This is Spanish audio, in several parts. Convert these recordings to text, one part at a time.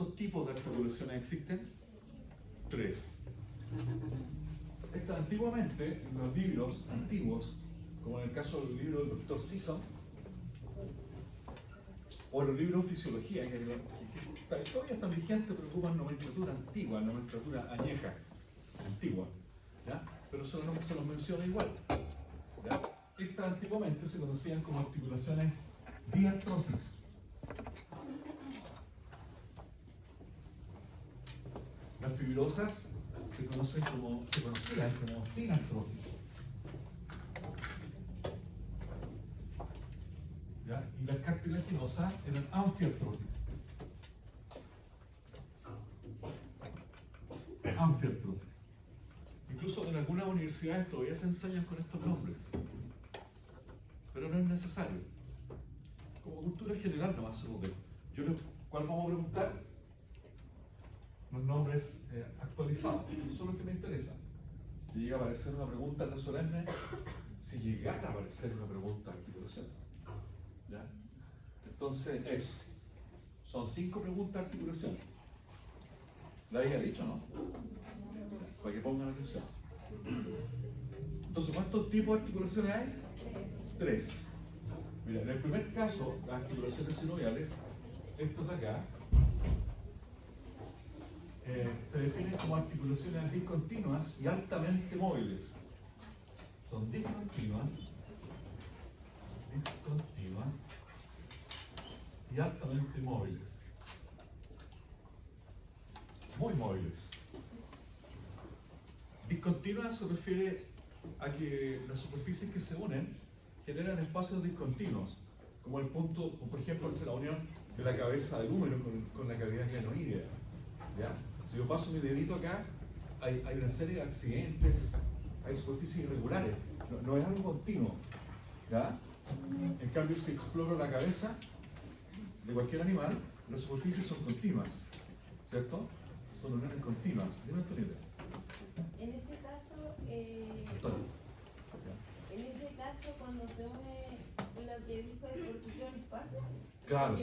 ¿cuántos tipos de articulaciones existen? 3. Antiguamente, en los libros antiguos, como en el caso del libro del Dr. Sisson, o los libros de fisiología, que todavía están vigentes, pero ocupan nomenclatura antigua, nomenclatura añeja, antigua, ¿ya? Pero se los menciona igual, ¿ya? Estas antiguamente se conocían como articulaciones diartrosis. Las fibrosas se conocían como sinartrosis. ¿Ya? Y las cartilaginosas eran anfiartrosis. Anfiartrosis. Incluso en algunas universidades todavía se enseñan con estos nombres. Pero no es necesario. Como cultura general nomás se los dejo. ¿Cuál vamos a preguntar? Los nombres actualizados. Eso es lo que me interesa. Si llega a aparecer una pregunta en la solemne, si llegara a aparecer una pregunta de articulación. ¿Ya? Entonces, eso. Son 5 preguntas de articulación. ¿La había dicho, no? Para que pongan atención. Entonces, ¿cuántos tipos de articulaciones hay? 3. Mira, en el primer caso, las articulaciones sinoviales, estos de acá, se definen como articulaciones discontinuas y altamente móviles. Son discontinuas y altamente móviles. Muy móviles. Discontinuas se refiere a que las superficies que se unen generan espacios discontinuos, como el punto, por ejemplo, entre la unión de la cabeza del húmero con la cavidad glenoidea. ¿Ya? Si yo paso mi dedito acá, hay una serie de accidentes, hay superficies irregulares, no es algo continuo. ¿Ya? En cambio, si exploro la cabeza de cualquier animal, las superficies son continuas, ¿cierto? Son uniones continuas. Dime, Antonio. En ese caso, cuando se une lo que dijo de porque un espacio, claro,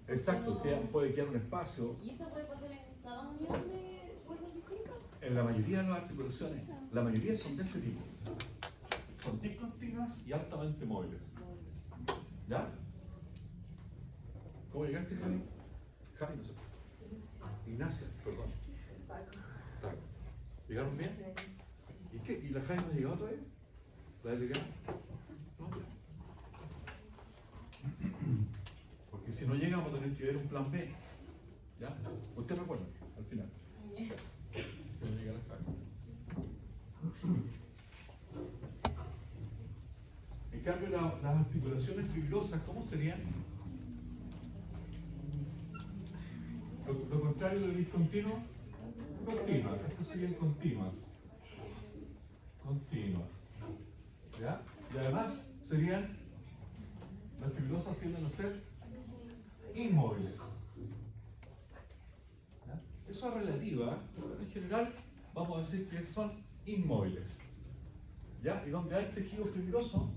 exacto, puede quedar un espacio. ¿Y eso puede pasar en cada unión de huesos distintos? En la mayoría de las articulaciones, la mayoría son de este tipo. Son discontinuas y altamente móviles. ¿Ya? ¿Cómo llegaste, Javi? Javi, no sé. Ignacia, perdón. Claro. ¿Llegaron bien? ¿Y qué? ¿Y la Javi no ha llegado todavía? ¿La delegada? No, ya. Porque si no llega, vamos a tener que ver un plan B. ¿Ya? Usted recuerda, al final. Si no llega la Javi. En cambio, las articulaciones fibrosas, ¿cómo serían? Lo contrario del discontinuo, continuas. Estas serían continuas. Continuas. ¿Ya? Y además las fibrosas tienden a ser inmóviles. ¿Ya? Eso es relativa, pero en general vamos a decir que son inmóviles. ¿Ya? Y donde hay tejido fibroso,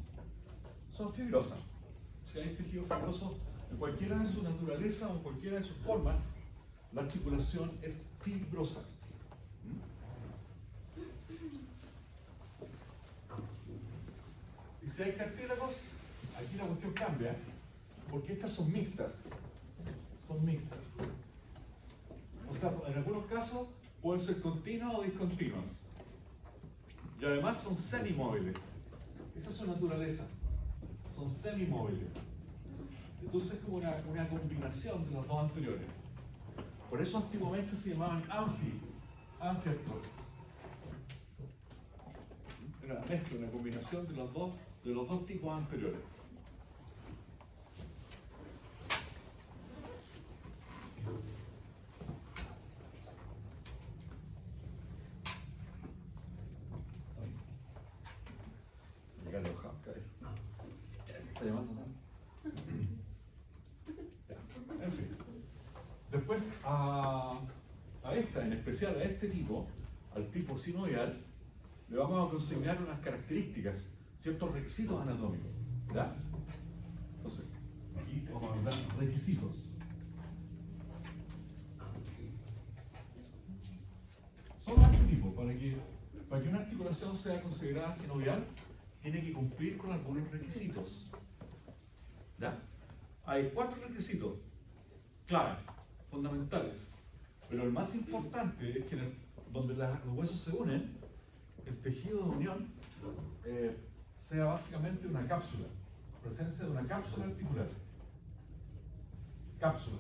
son fibrosas. Si hay tejido fibroso en cualquiera de su naturaleza o en cualquiera de sus formas, la articulación es fibrosa. Y si hay cartílagos, aquí la cuestión cambia, porque estas son mixtas. Son mixtas. O sea, en algunos casos pueden ser continuas o discontinuas. Y además son semimóviles. Esa es su naturaleza. Son semimóviles. Entonces es como una combinación de los dos anteriores. Por eso antiguamente se llamaban anfiartrosis. Era una mezcla, una combinación de los dos tipos anteriores. Llega el ojado, ¿está llamando, no? En fin. Después a esta, en especial a este tipo, al tipo sinovial, le vamos a consignar unas características, ciertos requisitos anatómicos. ¿Ya? Entonces, aquí vamos a hablar de requisitos. para que una articulación sea considerada sinovial, tiene que cumplir con algunos requisitos. ¿Ya? Hay 4 requisitos clave, fundamentales. Pero el más importante es que donde los huesos se unen, el tejido de unión sea básicamente una cápsula, presencia de una cápsula articular. Cápsula.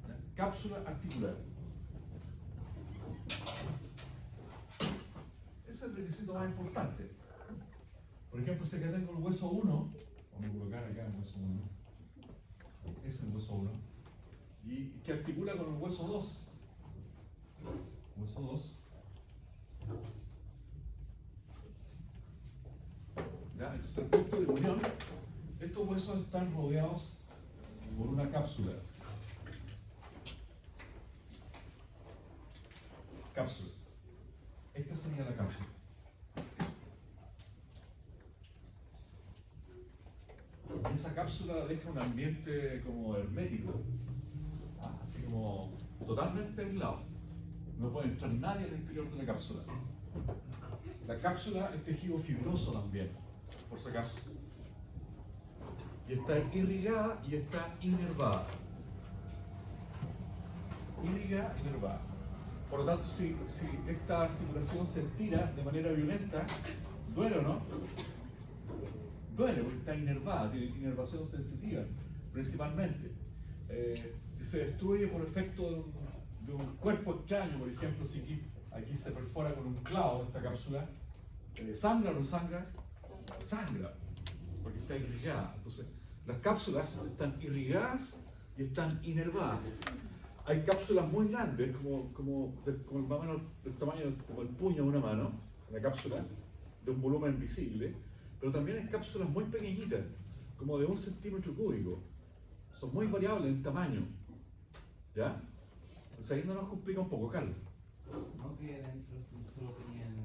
¿Ya? Cápsula articular. Ese es el requisito más importante. Por ejemplo, si acá tengo el hueso 1, vamos a colocar acá el hueso 1, ese es el hueso 1, y que articula con el hueso 2. Hueso 2. ¿Ya? Entonces, el punto de unión, estos huesos están rodeados por una cápsula. Cápsula. Esta sería la cápsula. Y esa cápsula deja un ambiente como hermético, así como totalmente aislado. No puede entrar nadie al interior de la cápsula. La cápsula es tejido fibroso también, por si acaso. Y está irrigada y está inervada. Irrigada y inervada. Por lo tanto, si esta articulación se estira de manera violenta, ¿duele o no? Duele porque está inervada, tiene inervación sensitiva, principalmente. Si se destruye por efecto de un cuerpo extraño, por ejemplo, si aquí se perfora con un clavo esta cápsula, ¿sangra o no sangra? Sangra, porque está irrigada. Entonces, las cápsulas están irrigadas y están inervadas. Hay cápsulas muy grandes, como más o menos del tamaño como el puño de una mano, la cápsula, de un volumen visible, pero también hay cápsulas muy pequeñitas, como de 1 centímetro cúbico. Son muy variables en tamaño. ¿Ya? Entonces ahí no nos complica un poco, Carlos. No que dentro solo tenían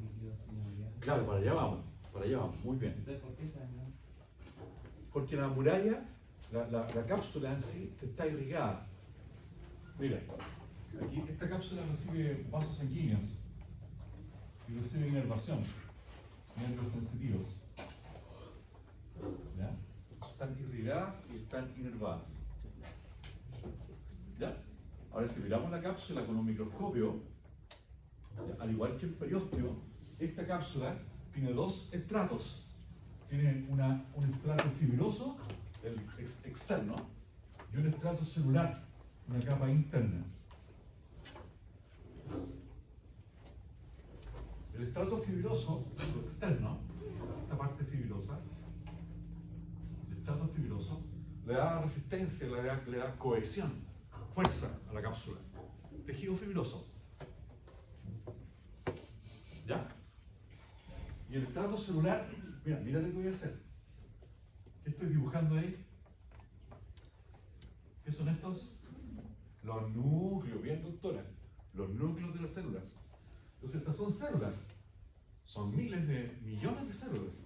líquidos sinoviales. Claro, para allá vamos, muy bien. Entonces, ¿por qué sangran? Porque la muralla, la cápsula en sí, está irrigada. Mira, aquí esta cápsula recibe vasos sanguíneos y recibe inervación, nervios sensitivos. ¿Ya? Están irrigadas y están inervadas. ¿Ya? Ahora, si miramos la cápsula con un microscopio, ¿ya? Al igual que el periósteo, esta cápsula tiene 2 estratos. Tiene un estrato fibroso, el externo, y un estrato celular, una capa interna. El estrato fibroso, lo externo, esta parte fibrosa, el estrato fibroso, le da resistencia, le da cohesión, fuerza a la cápsula. Tejido fibroso. ¿Ya? Y el estrato celular, mira lo que voy a hacer. ¿Qué estoy dibujando ahí? ¿Qué son estos? Los núcleos, bien doctora, los núcleos de las células. Entonces estas son células, son miles de millones de células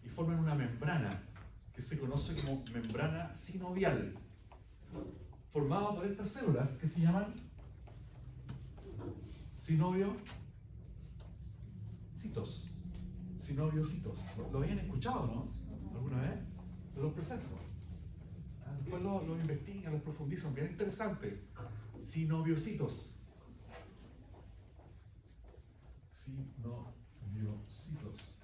y forman una membrana que se conoce como membrana sinovial, formada por estas células que se llaman sinoviocitos. Sinoviocitos. ¿Lo habían escuchado, no? ¿Alguna vez? Se los presento. Después los investigan, los profundizan, bien interesante. Sinoviocitos. Sinoviocitos.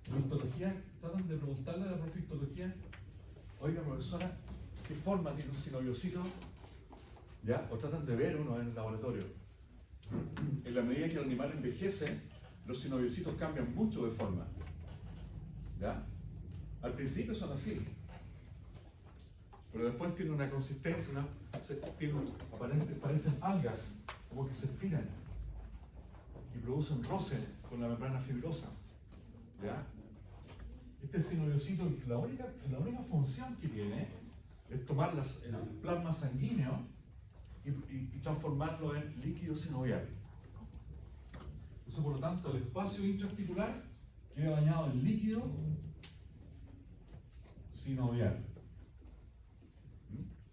En histología, tratan de preguntarle a la profe de histología, oiga profesora, ¿qué forma tiene un sinoviocito? ¿Ya? O tratan de ver uno en el laboratorio. En la medida que el animal envejece, los sinoviocitos cambian mucho de forma. ¿Ya? Al principio son así, pero después tienen una consistencia, parecen algas, como que se estiran y producen roce con la membrana fibrosa. ¿Ya? Este sinoviocito, la única función que tiene es tomar el plasma sanguíneo y transformarlo en líquido sinovial. Entonces, por lo tanto, el espacio intraarticular queda bañado en líquido sinovial.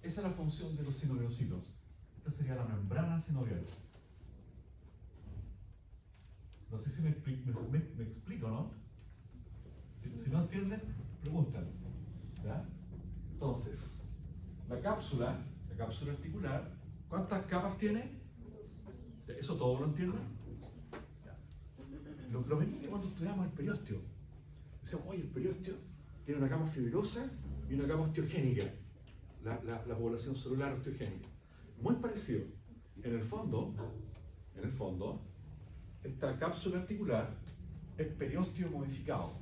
Esa es la función de los sinoviocitos. Esta sería la membrana sinovial. No sé si me explico, ¿no? Si no entienden, preguntan. ¿Ya? Entonces, la cápsula articular, ¿cuántas capas tiene? ¿Eso todo lo entienden? Ya. Lo mismo que cuando estudiamos el periósteo. Decíamos, oye, el periósteo tiene una capa fibrosa y una capa osteogénica, la población celular osteogénica. Muy parecido. En el fondo, esta cápsula articular es periósteo modificado.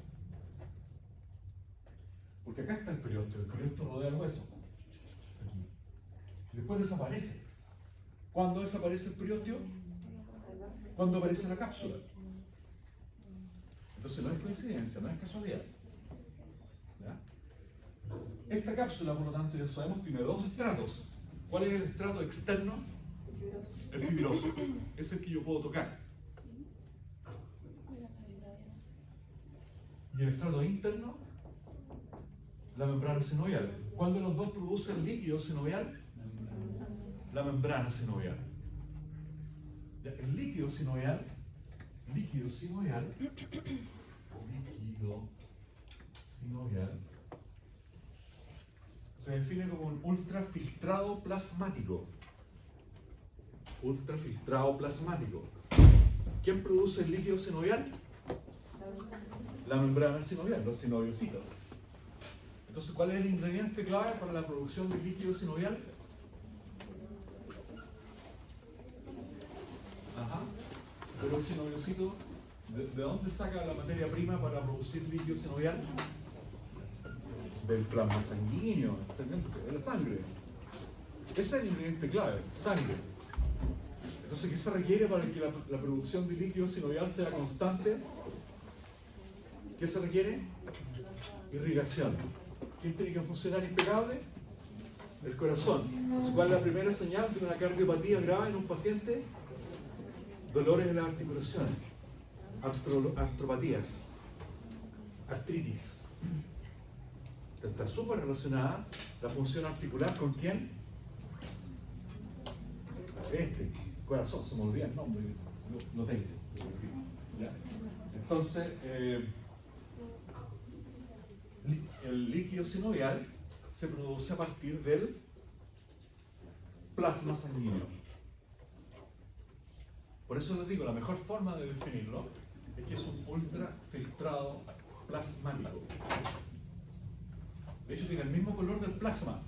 Porque acá está el periósteo rodea el hueso. Aquí. Y después desaparece. ¿Cuándo desaparece el periósteo? Cuando aparece la cápsula. Entonces no es coincidencia, no es casualidad. ¿Ya? Esta cápsula, por lo tanto, ya sabemos, tiene dos estratos. ¿Cuál es el estrato externo? El fibroso. Es el que yo puedo tocar. Y el estrato interno, la membrana sinovial. ¿Cuál de los dos produce el líquido sinovial? La membrana sinovial. El líquido sinovial se define como un ultrafiltrado plasmático. Ultrafiltrado plasmático. ¿Quién produce el líquido sinovial? La membrana sinovial, los sinoviocitos. Entonces, ¿cuál es el ingrediente clave para la producción del líquido sinovial? Ajá. Pero el sinoviocito, ¿de dónde saca la materia prima para producir líquido sinovial? Del plasma sanguíneo, de la sangre. Ese es el ingrediente clave, sangre. Entonces, ¿qué se requiere para que la producción de líquido sinovial sea constante? ¿Qué se requiere? Irrigación. ¿Quién tiene que funcionar impecable? El corazón. Entonces, ¿cuál es la primera señal de una cardiopatía grave en un paciente? Dolores en las articulaciones, artropatías, artritis. Está súper relacionada la función articular con quién? Corazón, se me olvida el nombre, lo tengo. ¿Ya? Entonces, el líquido sinovial se produce a partir del plasma sanguíneo. Por eso les digo, la mejor forma de definirlo es que es un ultrafiltrado plasmático. De hecho, tiene el mismo color del plasma.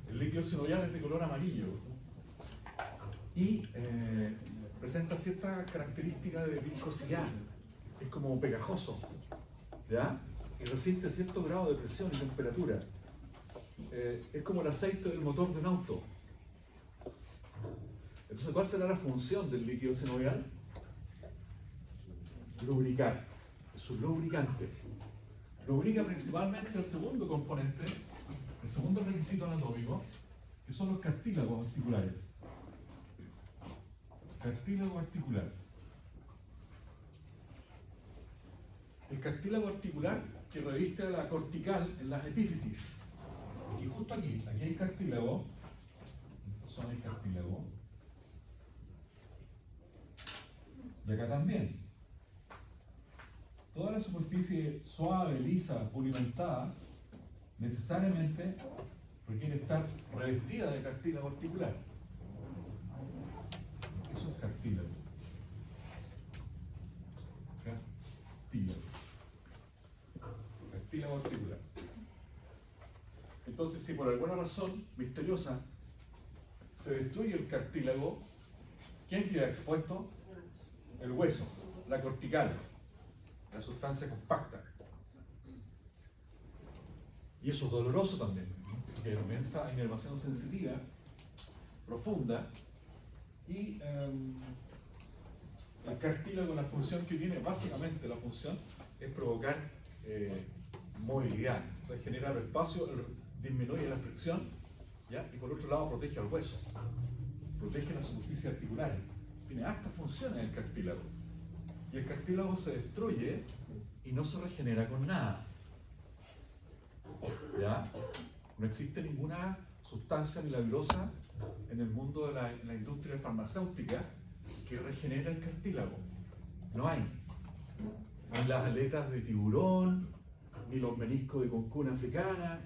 El líquido sinovial es de color amarillo. Y presenta cierta característica de viscosidad. Es como pegajoso. ¿Ya? Y resiste cierto grado de presión y temperatura. Es como el aceite del motor de un auto. Entonces, ¿cuál será la función del líquido sinovial? Lubricar. Es un lubricante. Lubrica principalmente el segundo componente, el segundo requisito anatómico, que son los cartílagos articulares. Cartílago articular. El cartílago articular que reviste a la cortical en las epífisis. Y justo aquí hay cartílago. Esta zona hay cartílago. Y acá también. Toda la superficie suave, lisa, pulimentada, necesariamente requiere estar revestida de cartílago articular. Eso es cartílago. Cartílago. Cartílago articular. Entonces, si por alguna razón misteriosa se destruye el cartílago, ¿quién queda expuesto? El hueso, la cortical, la sustancia compacta. Y eso es doloroso también, porque aumenta inervación sensitiva profunda. Y el cartílago, la función que tiene, básicamente la función es provocar movilidad, o sea, genera espacio, disminuye la fricción, ¿ya? Y por otro lado protege al hueso, protege la superficie articular. Tiene hartas funciones el cartílago. Y el cartílago se destruye y no se regenera con nada. ¿Ya? No existe ninguna sustancia milagrosa en el mundo de la industria farmacéutica que regenera el cartílago. No hay. Ni las aletas de tiburón, ni los meniscos de concuna africana,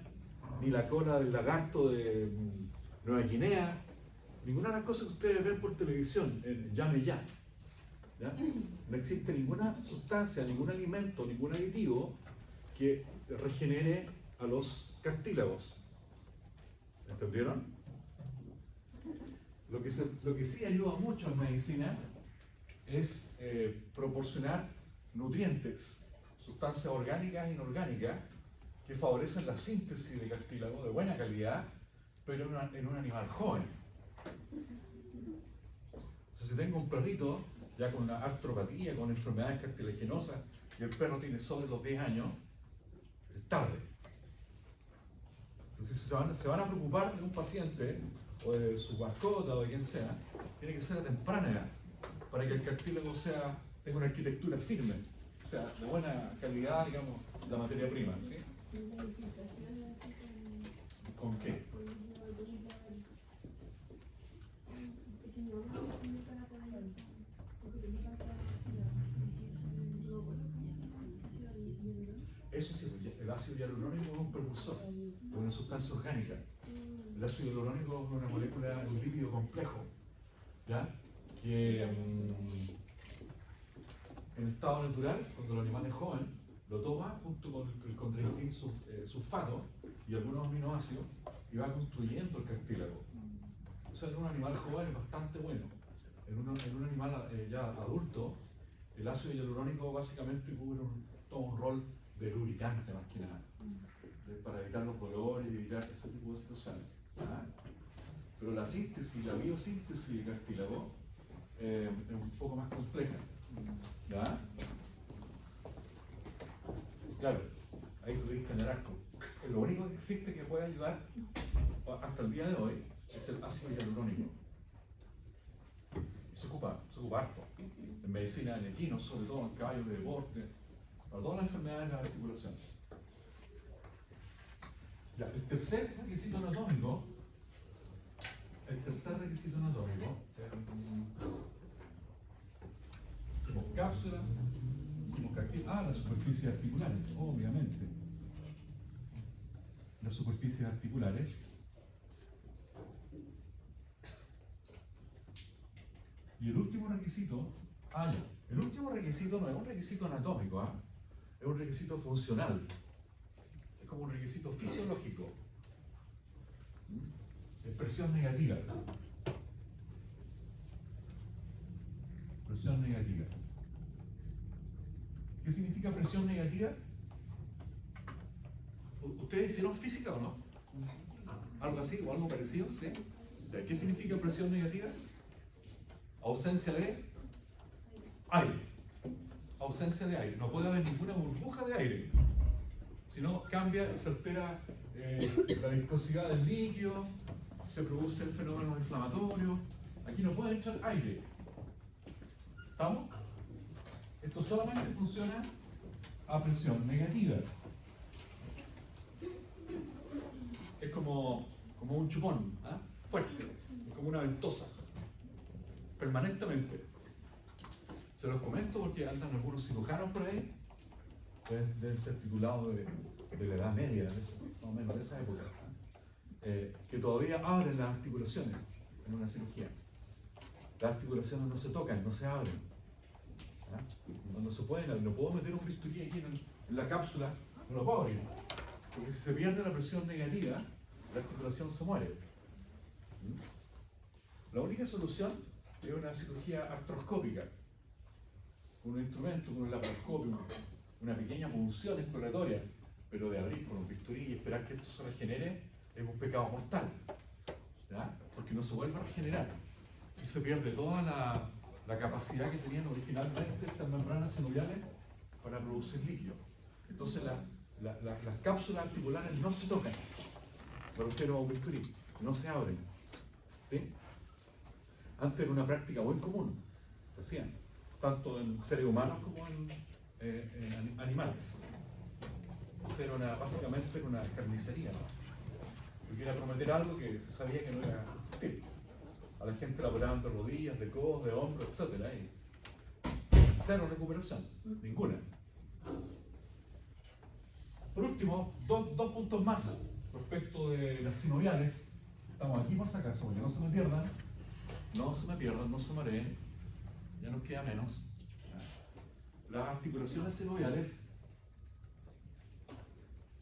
ni la cola del lagarto de Nueva Guinea. Ninguna de las cosas que ustedes ven por televisión, llame ya. ¿Ya? No existe ninguna sustancia, ningún alimento, ningún aditivo que regenere a los cartílagos. ¿Entendieron? Lo que sí ayuda mucho en medicina es proporcionar nutrientes, sustancias orgánicas e inorgánicas que favorecen la síntesis de cartílago de buena calidad, pero en un animal joven. O sea, si tengo un perrito ya con una artropatía, con enfermedades cartilaginosas, y el perro tiene sobre los 10 años, es tarde. Entonces, si se van a preocupar de un paciente, o de su mascota, o de quien sea, tiene que ser a temprana edad, para que el cartílago tenga una arquitectura firme, sea de buena calidad, digamos, la materia prima, ¿sí? ¿Con qué? Eso sí, el ácido hialurónico es un precursor, es una sustancia orgánica. El ácido hialurónico es una molécula, un lípido complejo, ¿ya? Que en estado natural, cuando el animal es joven, lo toma junto con el contractil sulfato y algunos aminoácidos y va construyendo el cartílago. Eso en un animal joven es bastante bueno. En un animal ya adulto, el ácido hialurónico básicamente cubre todo un rol de lubricante más que nada, para evitar los dolores y evitar ese tipo de situaciones. ¿Ah? Pero la síntesis, la biosíntesis de cartílago es un poco más compleja. ¿Ya? Claro, ahí tuviste tener asco. Lo único que existe que puede ayudar hasta el día de hoy es el ácido hialurónico. Y se ocupa harto. En medicina en equinos, sobre todo en caballos de deporte, para todas las enfermedades de la articulación. Ya, el tercer requisito anatómico tenemos cápsula, las superficies articulares, obviamente. Las superficies articulares. Y el último requisito, el último requisito no es un requisito anatómico, es un requisito funcional. Es como un requisito fisiológico. Presión negativa. Presión negativa. ¿Qué significa presión negativa? ¿Ustedes hicieron física o no? ¿Algo así o algo parecido? ¿Sí? ¿Qué significa presión negativa? Ausencia de aire. Ausencia de aire. No puede haber ninguna burbuja de aire. Si no, cambia, se altera la viscosidad del líquido, se produce el fenómeno inflamatorio. Aquí no puede entrar aire. ¿Estamos? Esto solamente funciona a presión negativa. Es como un chupón, fuerte, es como una ventosa, permanentemente. Se los comento porque andan algunos cirujanos por ahí, deben ser titulados de la Edad Media, más o menos de esa época, que todavía abren las articulaciones en una cirugía. Las articulaciones no se tocan, no se abren. No se pueden abrir, no puedo meter un bisturí aquí en la cápsula, no lo puedo abrir. Porque si se pierde la presión negativa, la articulación se muere. La única solución es una cirugía artroscópica, con un instrumento, con un laparoscopio, una pequeña punción exploratoria, pero de abrir con un bisturí y esperar que esto se regenere es un pecado mortal, ¿ya? Porque no se vuelve a regenerar y se pierde toda la capacidad que tenían originalmente estas membranas sinoviales para producir líquido. Entonces las cápsulas articulares no se tocan, me refiero a un bisturí, no se abren, ¿sí? Antes era una práctica muy común, se hacían, tanto en seres humanos como en animales. Entonces básicamente era una carnicería, ¿no? Porque era prometer algo que se sabía que no iba a existir. A la gente la operaban de rodillas, de codos, de hombros, etc. cero recuperación, ninguna. Por último, dos puntos más respecto de las sinoviales. Estamos aquí por si acaso, porque no se me pierdan, no se mareen, ya nos queda menos. Las articulaciones sinoviales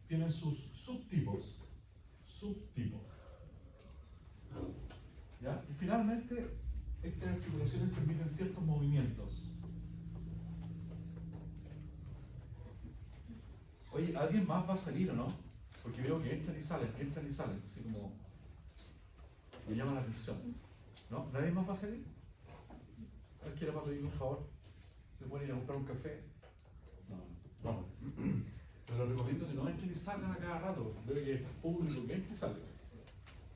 tienen sus subtipos. ¿Ya? Y finalmente, estas articulaciones permiten ciertos movimientos. Oye, ¿alguien más va a salir o no? Porque veo que entran y salen, así como me llama la atención. ¿No? ¿Nadie más va a salir? ¿Cualquiera va a pedir un favor? ¿Se pueden ir a comprar un café? No, vamos. Pero les recomiendo que no entren y salgan a cada rato. Veo que es público que entra y sale.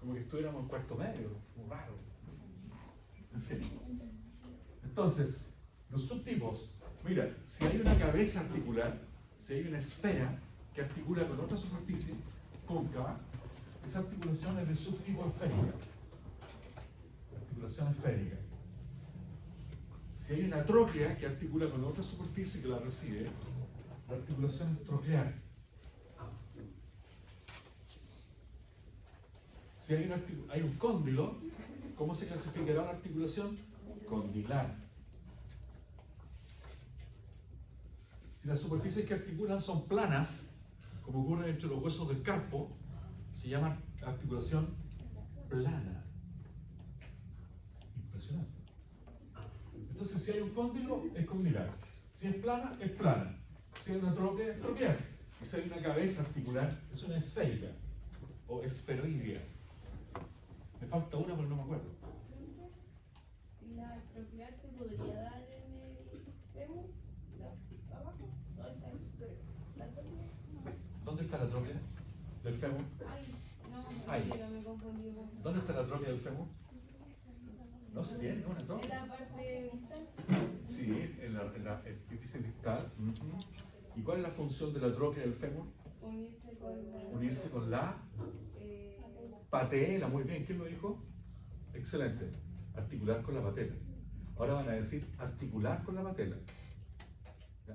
Como que estuviéramos en cuarto medio, muy raro. En fin. Entonces, los subtipos. Mira, si hay una cabeza articular, si hay una esfera que articula con otra superficie cóncava, esa articulación es de subtipo esférica. Articulación esférica. Si hay una tróclea que articula con otra superficie que la recibe, la articulación es troclear. Si hay un cóndilo, ¿cómo se clasificará la articulación? Condilar. Si las superficies que articulan son planas, como ocurre entre los huesos del carpo, se llama articulación plana. Impresionante. Entonces, si hay un cóndilo, es condilar. Si es plana, es plana. Si hay una tróclea, es troclear. Y si hay una cabeza articular, es una esférica o esferoidea. Me falta una, pero no me acuerdo. ¿La troclear se podría dar en el fémur? ¿Abajo? ¿Dónde está la tróclea? ¿Dónde está la tróclea del fémur? Ahí, no, Ahí. me confundí. ¿Dónde está la tróclea del fémur? No se tiene una En tróclea. la parte distal. Sí, en la epífisis distal. ¿Y cuál es la función de la tróclea del fémur? Unirse con la patela. Muy bien, ¿quién lo dijo? Excelente. Articular con la patela. Ahora van a decir articular con la patela.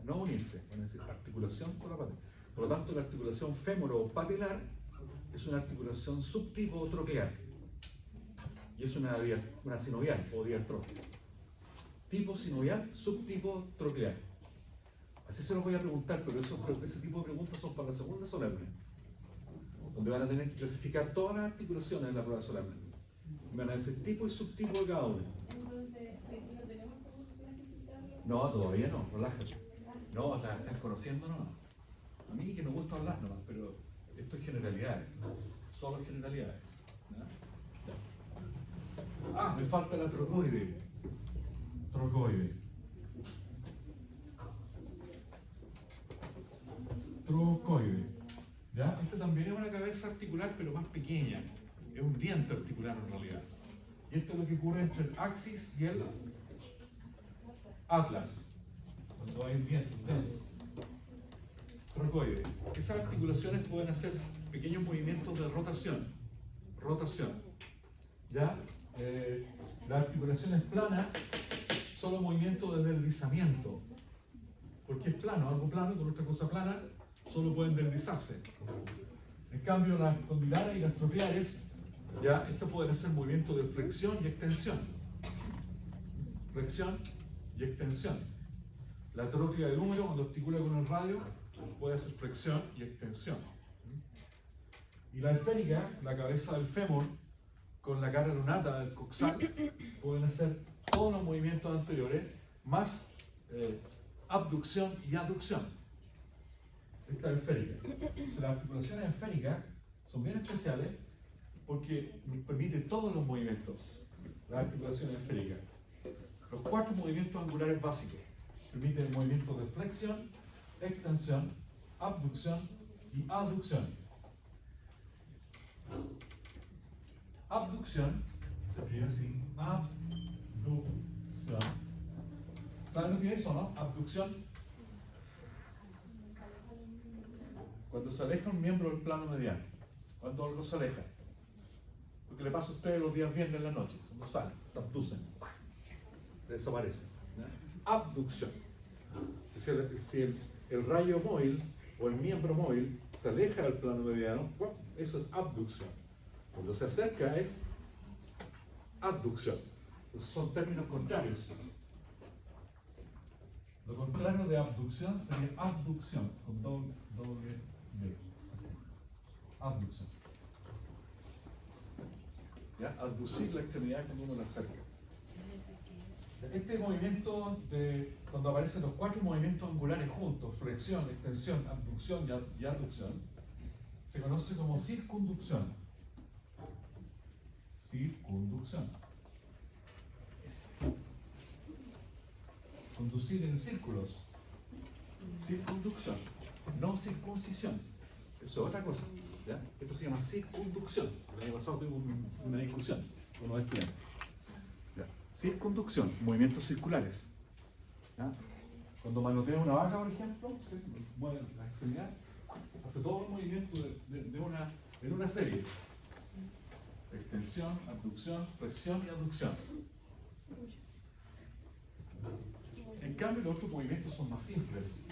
No unirse, van a decir articulación con la patela. Por lo tanto, la articulación fémuro-patelar es una articulación subtipo troclear. Y es una sinovial o diartrosis. Tipo sinovial, subtipo troclear. Así se los voy a preguntar, pero ese tipo de preguntas son para la segunda solemne, donde van a tener que clasificar todas las articulaciones en la prueba solemne. Van a decir tipo y subtipo de cada una. Entonces, aquí no tenemos cómo clasificarlo. No, todavía no, relájate. No, la estás conociendo nomás. A mí que me gusta hablar nomás, pero esto es generalidades, solo generalidades. ¿Ya? Ah, me falta la trocoide. Trocoide. Trocoide. ¿Ya? Esta también es una cabeza articular, pero más pequeña. Es un diente articular en realidad. Y esto es lo que ocurre entre el axis y el atlas. Cuando hay un diente, dens. Trocoide. Esas articulaciones pueden hacer pequeños movimientos de rotación. ¿Ya? La articulación es plana, solo movimiento de deslizamiento. Porque es plano, algo plano con otra cosa plana, solo pueden deslizarse. En cambio, las condilares y las trocleares, ya, esto pueden hacer movimiento de flexión y extensión. Flexión y extensión. La tróclea del húmero, cuando articula con el radio, puede hacer flexión y extensión. Y la esférica, la cabeza del fémur, con la cara lunata del coxal, pueden hacer todos los movimientos anteriores, más abducción y aducción. Esta es esférica. Entonces, las articulaciones esféricas son bien especiales porque permiten todos los movimientos, las articulaciones esféricas. Los 4 movimientos angulares básicos permiten movimientos de flexión, extensión, abducción y aducción. Abducción se escribe así: abducción. ¿Saben lo que es eso, no? Abducción. Cuando se aleja un miembro del plano mediano. Cuando algo se aleja. Lo que le pasa a ustedes los días viernes en la noche. Cuando salen, se abducen. Desaparecen. ¿Ya? Abducción. El rayo móvil o el miembro móvil se aleja del plano mediano, eso es abducción. Cuando se acerca es adducción. Esos son términos contrarios. Lo contrario de abducción sería abducción, con doble D, así. Abducción. ¿Ya? Abducir la extremidad cuando uno la acerca. Este movimiento, cuando aparecen los 4 movimientos angulares juntos, flexión, extensión, abducción y aducción, se conoce como circunducción. Circunducción. Conducir en círculos. Circunducción. No circuncisión. Eso es otra cosa. ¿Ya? Esto se llama circunducción. El año pasado tuve una discusión con unos estudiantes. ¿Ya? Circunducción, movimientos circulares. ¿Ya? Cuando manotea una vaca, por ejemplo, se mueve la extremidad, hace todo el movimiento en una serie. Extensión, abducción, flexión y aducción. En cambio, los otros movimientos son más simples.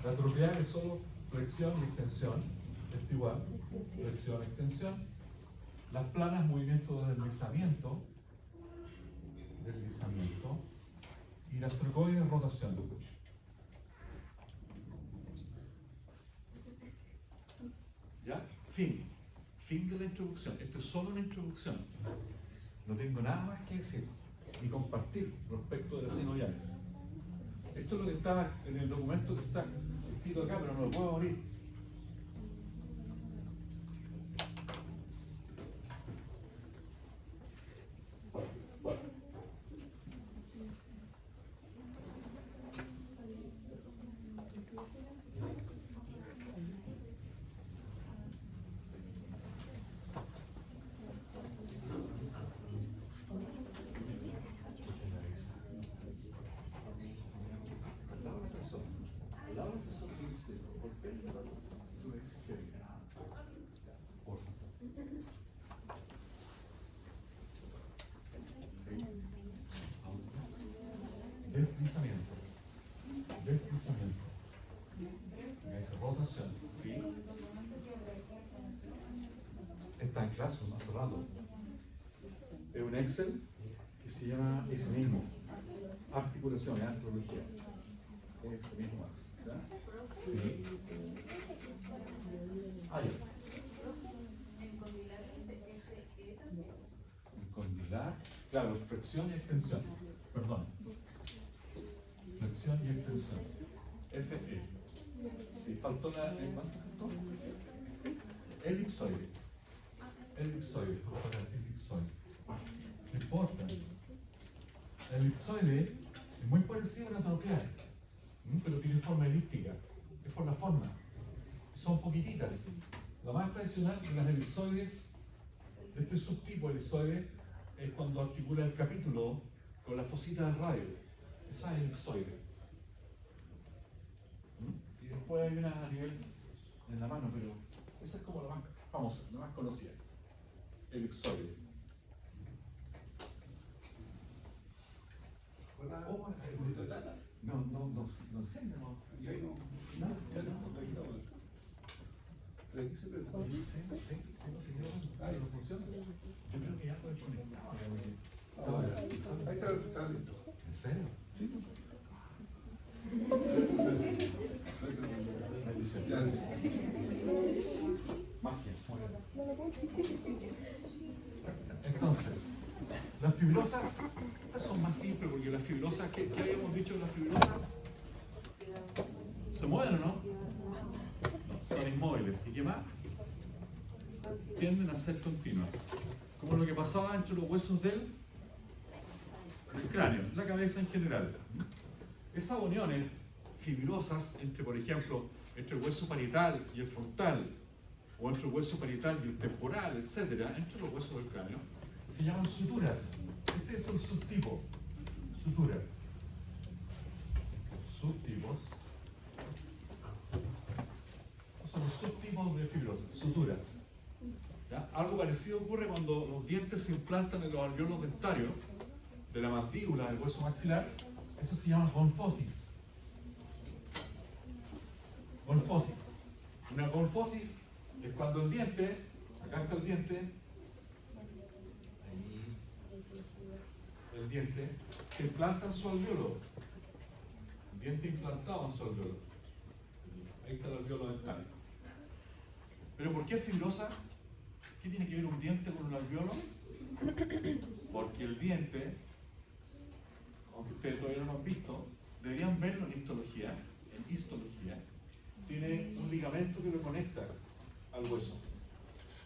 La troquear es solo flexión y extensión. Esto igual. Flexión, extensión. Las planas, movimiento de deslizamiento. Deslizamiento. Y las trocoides, rotación. ¿Ya? Fin. Fin de la introducción. Esto es solo una introducción. No tengo nada más que decir ni compartir respecto de las sinoviales. Esto es lo que está en el documento que está escrito acá, pero no lo puedo abrir. Deslizamiento. Deslizamiento. Es rotación. ¿Sí? Está en clase, hace rato. Es un Excel que se llama ese mismo. Articulación y astrología. Ese mismo es. ¿Ya? Sí. Ah, ya. El condilar. Claro, flexión y extensión. Perdón. Flexión y extensión. FE. Sí, faltó la. ¿Cuánto faltó? Elipsoide. Elipsoide. Por favor, elipsoide. No importa. El elipsoide es muy parecido a la troquear, pero tiene forma elíptica. Es por la forma. Son poquititas. Lo más tradicional de las elipsoides, de este subtipo elipsoide, es cuando articula el capítulo con la fosita del radio. Esa es elipsoide. Y después hay una a nivel en la mano, pero esa es como la más famosa, la más conocida. Elipsoide. No sé, no. Y ahí no. No, Ya no, pero aquí se preocupa. Ah, ¿no funciona? Yo creo que ya lo he conectado. Ahí está listo. ¿En serio? Sí. Ya, Ya dice. magia. Entonces, las fibrosas, estas son más simples porque las fibrosas, ¿qué habíamos dicho de las fibrosas? ¿Se mueven o no? No, son inmóviles. ¿Y qué más? Tienden a ser continuas. Como lo que pasaba entre los huesos del cráneo, la cabeza en general. Esas uniones fibrosas entre, por ejemplo, entre el hueso parietal y el frontal, o entre el hueso parietal y el temporal, etc., entre los huesos del cráneo, se llaman suturas. Este es el subtipo. Sutura. Subtipos. Estos son los subtipos de fibrosas, suturas. ¿Ya? Algo parecido ocurre cuando los dientes se implantan en los alveolos dentarios de la mandíbula, del hueso maxilar. Eso se llama gonfosis. Morfosis. Una morfosis es cuando el diente, acá está el diente, ahí, el diente, se implanta en su alveolo. El diente implantado en su alveolo. Ahí está el alveolo dental. ¿Pero por qué es fibrosa? ¿Qué tiene que ver un diente con un alveolo? Porque el diente, aunque ustedes todavía no lo han visto, deberían verlo en histología, tiene un ligamento que lo conecta al hueso.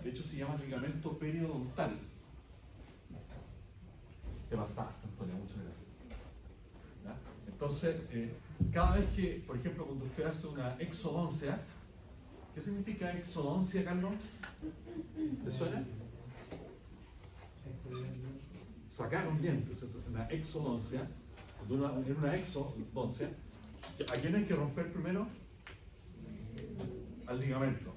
De hecho se llama ligamento periodontal. Te pasaste, Antonio, muchas gracias. ¿Ya? Entonces, cada vez que, por ejemplo, cuando usted hace una exodoncia, ¿qué significa exodoncia, Carlos? ¿Te suena? Sacar un diente, ¿cierto? Una exodoncia. En una exodoncia, ¿a quién hay que romper primero? Al ligamento.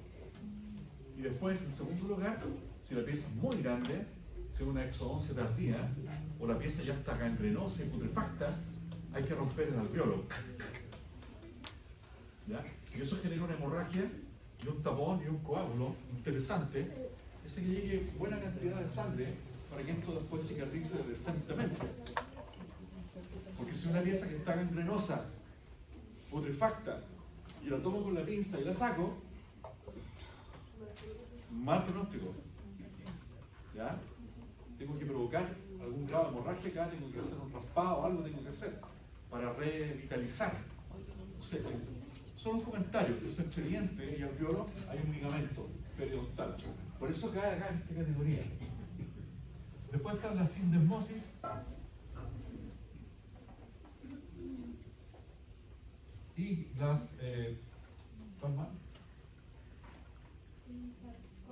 Y después, en segundo lugar, si la pieza es muy grande, si es una exodoncia tardía, o la pieza ya está gangrenosa y putrefacta, hay que romper el alveolo. ¿Ya? Y eso genera una hemorragia y un tapón y un coágulo interesante, ese que llegue buena cantidad de sangre para que esto después cicatrice decentemente. Porque si una pieza que está gangrenosa, putrefacta, y la tomo con la pinza y la saco, mal pronóstico. ¿Ya? Tengo que provocar algún grado de hemorragia acá, tengo que hacer un raspado, algo tengo que hacer para revitalizar. No sé, solo un comentario, de su expediente y alveolo hay un ligamento periodontal. Por eso cae acá en esta categoría. Después está la sindesmosis. Y las, ¿cuál más?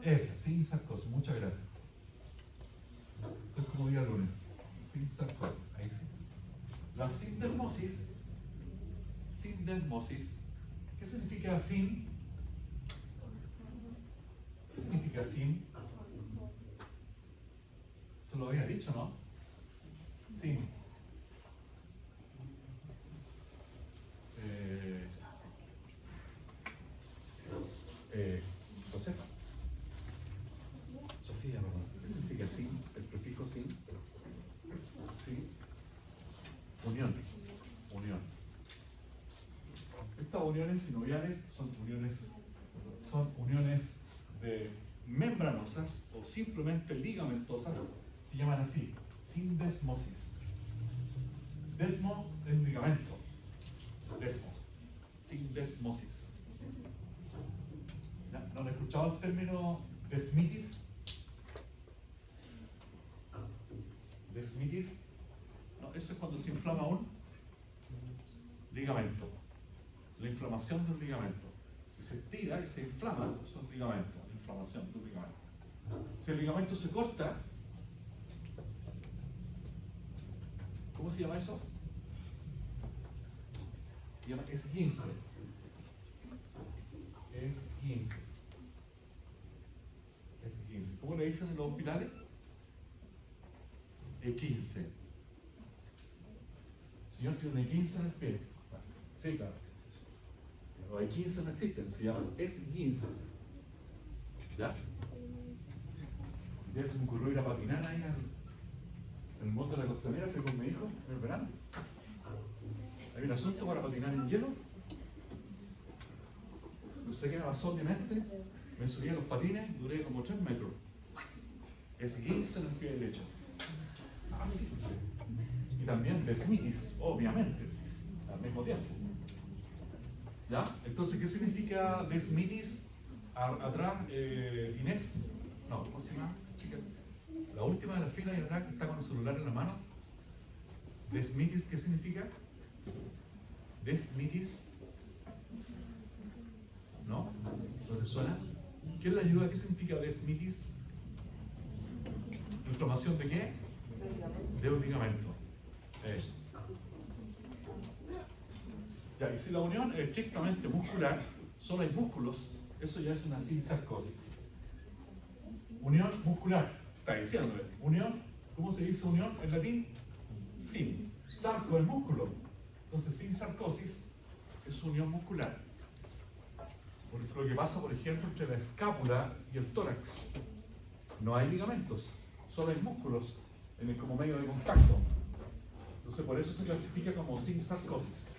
Esa, sin sarcosis, muchas gracias. Es como día lunes, sin sarcosis, ahí sí. La sindesmosis, ¿qué significa sin? ¿Qué significa sin? Se lo había dicho, ¿no? Sin. Josefa. Sofía, perdón. ¿Qué significa sin? El prefijo sin. ¿Sí? Unión. Estas uniones sinoviales son uniones de membranosas o simplemente ligamentosas, se llaman así, sindesmosis. Desmo es ligamento. Desmo. Sindesmosis. ¿No han escuchado el término desmitis? Desmitis. No, eso es cuando se inflama un ligamento. La inflamación de un ligamento. Si se estira y se inflama, eso es un ligamento. La inflamación de un ligamento. Si el ligamento se corta, ¿cómo se llama eso? Se llama esguince. Esguince. ¿Cómo le dicen en los hospitales? E15. Señor, tiene un E15 en el pie. Sí, claro. Los E15 no existen, se llaman esguinces. ¿Ya? Ya se me ocurrió ir a patinar ahí en el monte de la Costanera, fui con mi hijo en el verano. Hay un asunto para patinar en hielo. No sé qué me pasó en mi mente. Me subí a los patines, duré como 3 metros. Esguince en el pie derecho. Así. Y también desmitis, obviamente, al mismo tiempo. ¿Ya? Entonces, ¿qué significa desmitis? Atrás, Inés. No, ¿cómo se llama? Chica. La última de la fila y atrás que está con el celular en la mano. Desmitis, ¿qué significa? Desmitis. ¿No? ¿No te suena? ¿Qué es la ayuda? ¿Qué significa desmitis? ¿Inflamación de qué? De un ligamento. Eso. Ya, y si la unión es estrictamente muscular, solo hay músculos, eso ya es una sinsarcosis. Unión muscular, está diciéndole. Unión, ¿cómo se dice unión en latín? Sin. Sarco es músculo. Entonces, sinsarcosis es unión muscular. Por lo que pasa, por ejemplo, entre la escápula y el tórax. No hay ligamentos, solo hay músculos como medio de contacto. Entonces, por eso se clasifica como sin sarcosis.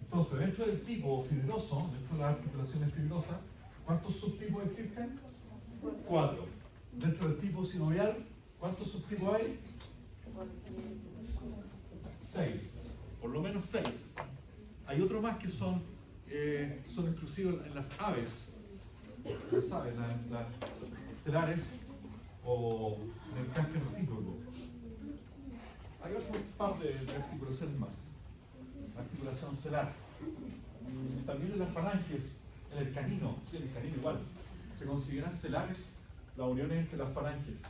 Entonces, dentro del tipo fibroso, dentro de las articulaciones fibrosas, ¿cuántos subtipos existen? 4. Dentro del tipo sinovial, ¿cuántos subtipos hay? 6. Por lo menos 6. Hay otro más que son exclusivos en las aves. Las aves, las celares o en el casco recíproco. Hay otro par de articulaciones más. Articulación celar. También en las falanges, en el canino, sí, en el canino igual. Se consideran celares las uniones entre las falanges.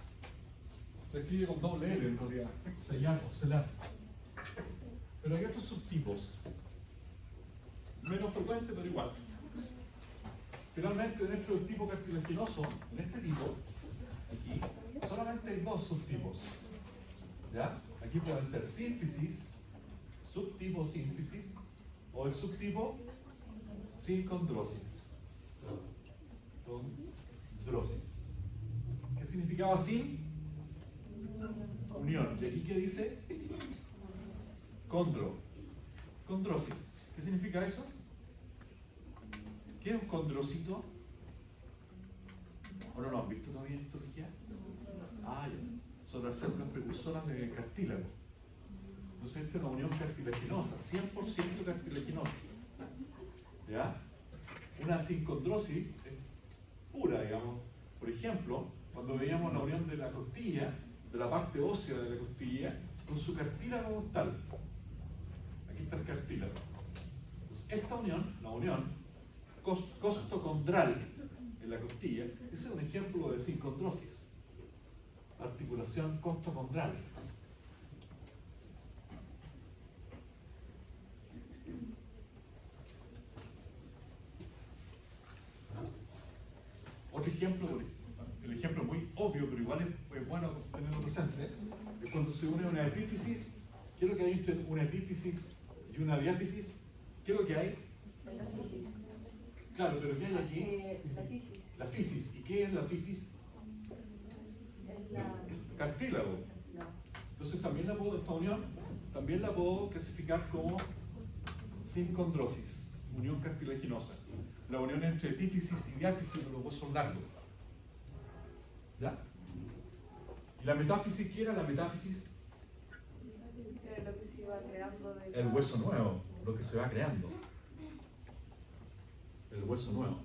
Se escribe con doble L en realidad, sellar o celar. Pero hay otros subtipos, menos frecuentes pero igual. Finalmente, dentro del tipo cartilaginoso, en este tipo, aquí, solamente hay 2 subtipos. ¿Ya? Aquí pueden ser sínfisis, subtipo sínfisis, o el subtipo sincondrosis. Condrosis. ¿Qué significaba sin? Unión. ¿Y aquí qué dice? Condro. Condrosis. ¿Qué significa eso? ¿Qué es un condrocito? ¿O no lo han visto todavía en histología? Ah, ya. Son las células precursoras de cartílago. Entonces esta es una unión cartilaginosa, 100% cartilaginosa. ¿Ya? Una sincondrosis es pura, digamos. Por ejemplo, cuando veíamos la unión de la costilla, de la parte ósea de la costilla, con su cartílago costal. Aquí está el cartílago. Entonces, esta unión, la unión costocondral en la costilla, ese es un ejemplo de sincondrosis. Articulación costocondral. Otro ejemplo, el ejemplo muy obvio, pero igual es bueno tenerlo presente, es cuando se une una epífisis. ¿Qué es lo que hay entre una epífisis y una diáfisis? ¿Qué es lo que hay? La fisis. Claro, pero ¿qué hay aquí? La fisis. La fisis. ¿Y qué es la fisis? Es la... Cartílago. No. Entonces también esta unión, también la puedo clasificar como sincondrosis, unión cartilaginosa. La unión entre epífisis y diáfisis de los huesos largos. ¿Ya? ¿Y la metáfisis qué era? La metáfisis, Lo que se iba creando de... el hueso nuevo, lo que se va creando. El hueso nuevo,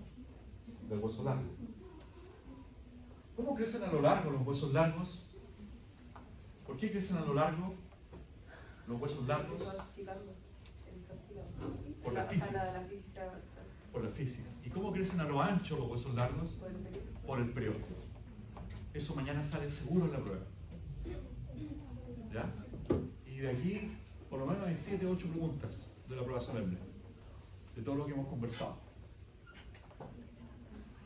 del hueso largo. ¿Cómo crecen a lo largo los huesos largos? ¿Por qué crecen a lo largo los huesos largos? Por la fisis. Por la fisis. ¿Y cómo crecen a lo ancho los huesos largos? Por el periósteo. Eso mañana sale seguro en la prueba. ¿Ya? Y de aquí, por lo menos hay 7 u 8 preguntas de la prueba solemne, de todo lo que hemos conversado.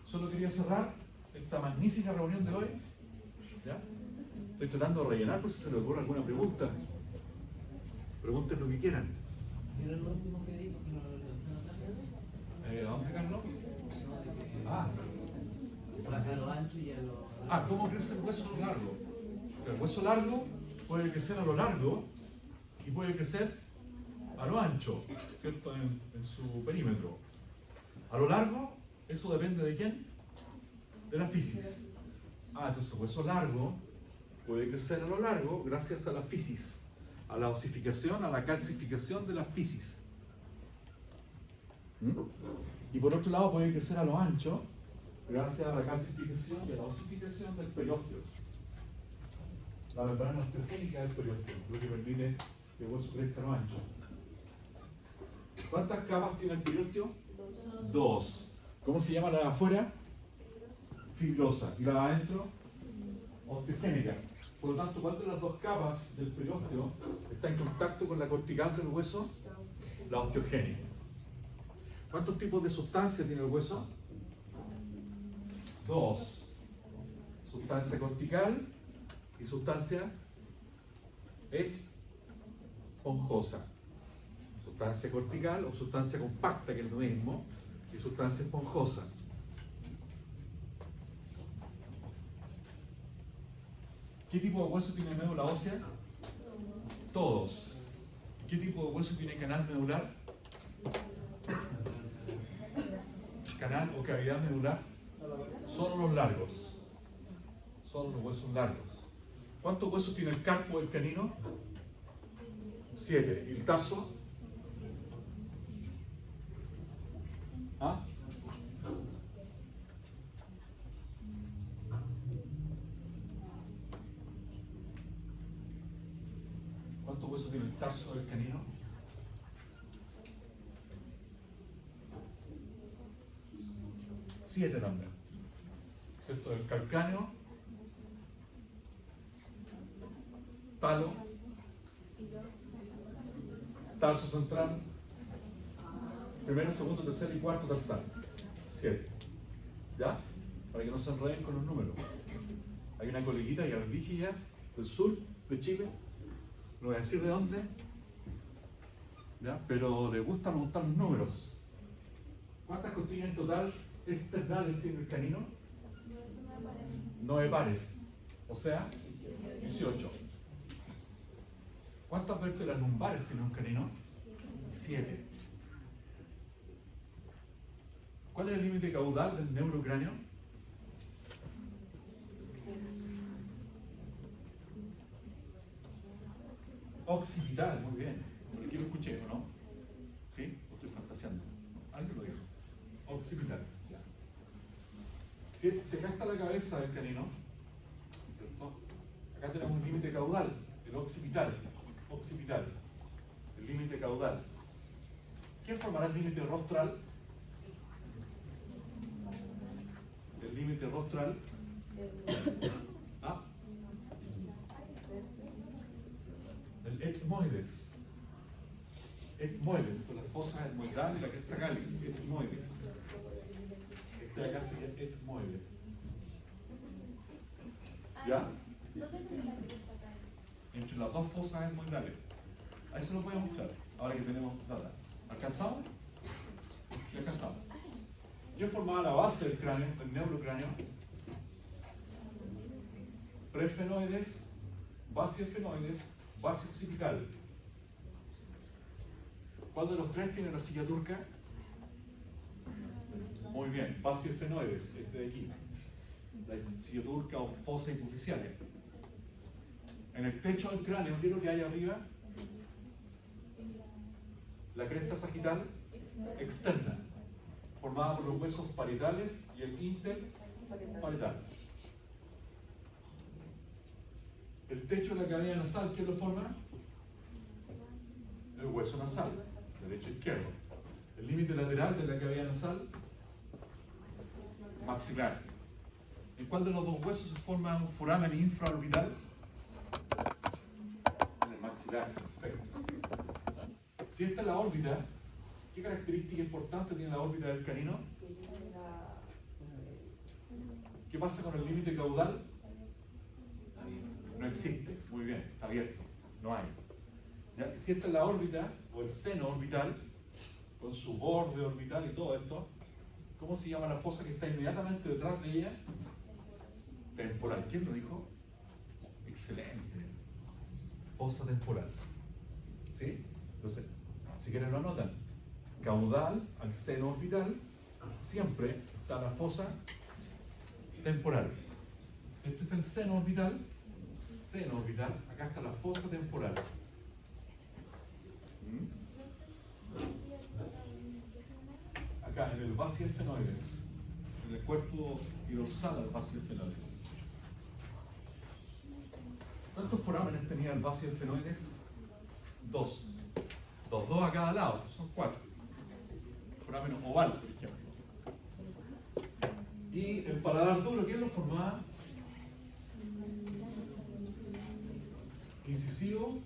Solo quería cerrar esta magnífica reunión de hoy. ¿Ya? Estoy tratando de rellenar por si se les ocurre alguna pregunta. Pregunten lo que quieran. ¿Y era lo último que dijo? Que no lo alcanzaron a ¿Dónde, Carlos? Ah. a lo ancho y a lo... ¿Cómo crece el hueso largo? El hueso largo puede crecer a lo largo y puede crecer a lo ancho, ¿cierto? En su perímetro. A lo largo, eso depende de quién? De la fisis. Entonces el hueso largo puede crecer a lo largo gracias a la fisis, a la osificación, a la calcificación de la fisis. Y por otro lado puede crecer a lo ancho gracias a la calcificación y a la osificación del periósteo. La membrana osteogénica del periósteo, lo que permite que el hueso crezca a lo ancho. ¿Cuántas capas tiene el periósteo? 2. ¿Cómo se llama la de afuera? Fibrosa. ¿Y la de adentro? Osteogénica. Por lo tanto, ¿cuál de las 2 capas del periósteo está en contacto con la cortical del hueso? La osteogénica. ¿Cuántos tipos de sustancias tiene el hueso? 2. Sustancia cortical y sustancia esponjosa. sustancia cortical o sustancia compacta, que es lo mismo, y sustancia esponjosa. ¿Qué tipo de hueso tiene médula ósea? Todos. ¿Qué tipo de hueso tiene canal medular? Canal o cavidad medular. Solo los largos. Solo los huesos largos. ¿Cuántos huesos tiene el carpo del canino? 7. ¿Y el tarso? ¿Ah? ¿Cuántos huesos tiene el tarso del canino? 7 también. ¿Cierto? El calcáneo, talo, tarso central, primero, segundo, tercero y cuarto tarsal. 7. ¿Ya? Para que no se enreden con los números. Hay una coleguita, ya les dije ya, del sur de Chile, no voy a decir de dónde, ¿ya? Pero le gusta preguntar los números. ¿Cuántas costillas en total externales tiene el canino? 9 pares, o sea, 18. ¿Cuántas vértebras lumbares tiene un canino? 7. ¿Cuál es el límite caudal del neurocráneo? Occipital, muy bien. Por aquí lo escuché, ¿o no? ¿Sí? ¿O estoy fantaseando? Alguien lo dijo. Occipital, ya. Si acá está la cabeza del canino, ¿cierto? Acá tenemos un límite caudal, el occipital. Occipital. El límite caudal. ¿Quién formará el límite rostral? El límite rostral. ¿Ah? El etmoides. Etmoides, con las fosas etmoidales y la cresta cáliz. Etmoides. Este de acá sería etmoides. ¿Ya? Entre las dos fosas etmoidales. Ahí se lo voy a mostrar, ahora que tenemos data. ¿Alcanzamos? Sí, alcanzamos. Yo formaba la base del cráneo, del neurocráneo. Prefenoides, base esfenoides, base occipital. ¿Cuál de los tres tiene la silla turca? Muy bien, base esfenoides, este de aquí. La silla turca o fosa hipoficiaria. En el techo del cráneo, ¿qué es lo que hay arriba? La cresta sagital externa, formada por los huesos parietales y el interparietal. El techo de la cavidad nasal, ¿quién lo forma? El hueso nasal, derecho e izquierdo. El límite lateral de la cavidad nasal, maxilar. ¿En cuál de los dos huesos se forma un foramen infraorbital? En el maxilar, perfecto. Si esta es la órbita, ¿qué característica importante tiene la órbita del canino? ¿Qué pasa con el límite caudal? No existe, muy bien, está abierto, no hay. ¿Ya? Si esta es la órbita, o el seno orbital, con su borde orbital y todo esto, ¿cómo se llama la fosa que está inmediatamente detrás de ella? Temporal. ¿Quién lo dijo? Excelente. Fosa temporal. ¿Sí? Entonces, si quieren lo anotan. Caudal al seno orbital, siempre está la fosa temporal. Este es el seno orbital, acá está la fosa temporal. Acá en el base esfenoides, en el cuerpo y dorsal del base esfenoides. ¿Cuántos forámenes tenía el base esfenoides? 2. Dos a cada lado, son 4. Foramen oval, por ejemplo. Y el paladar duro, ¿quién lo formaba? Incisivo,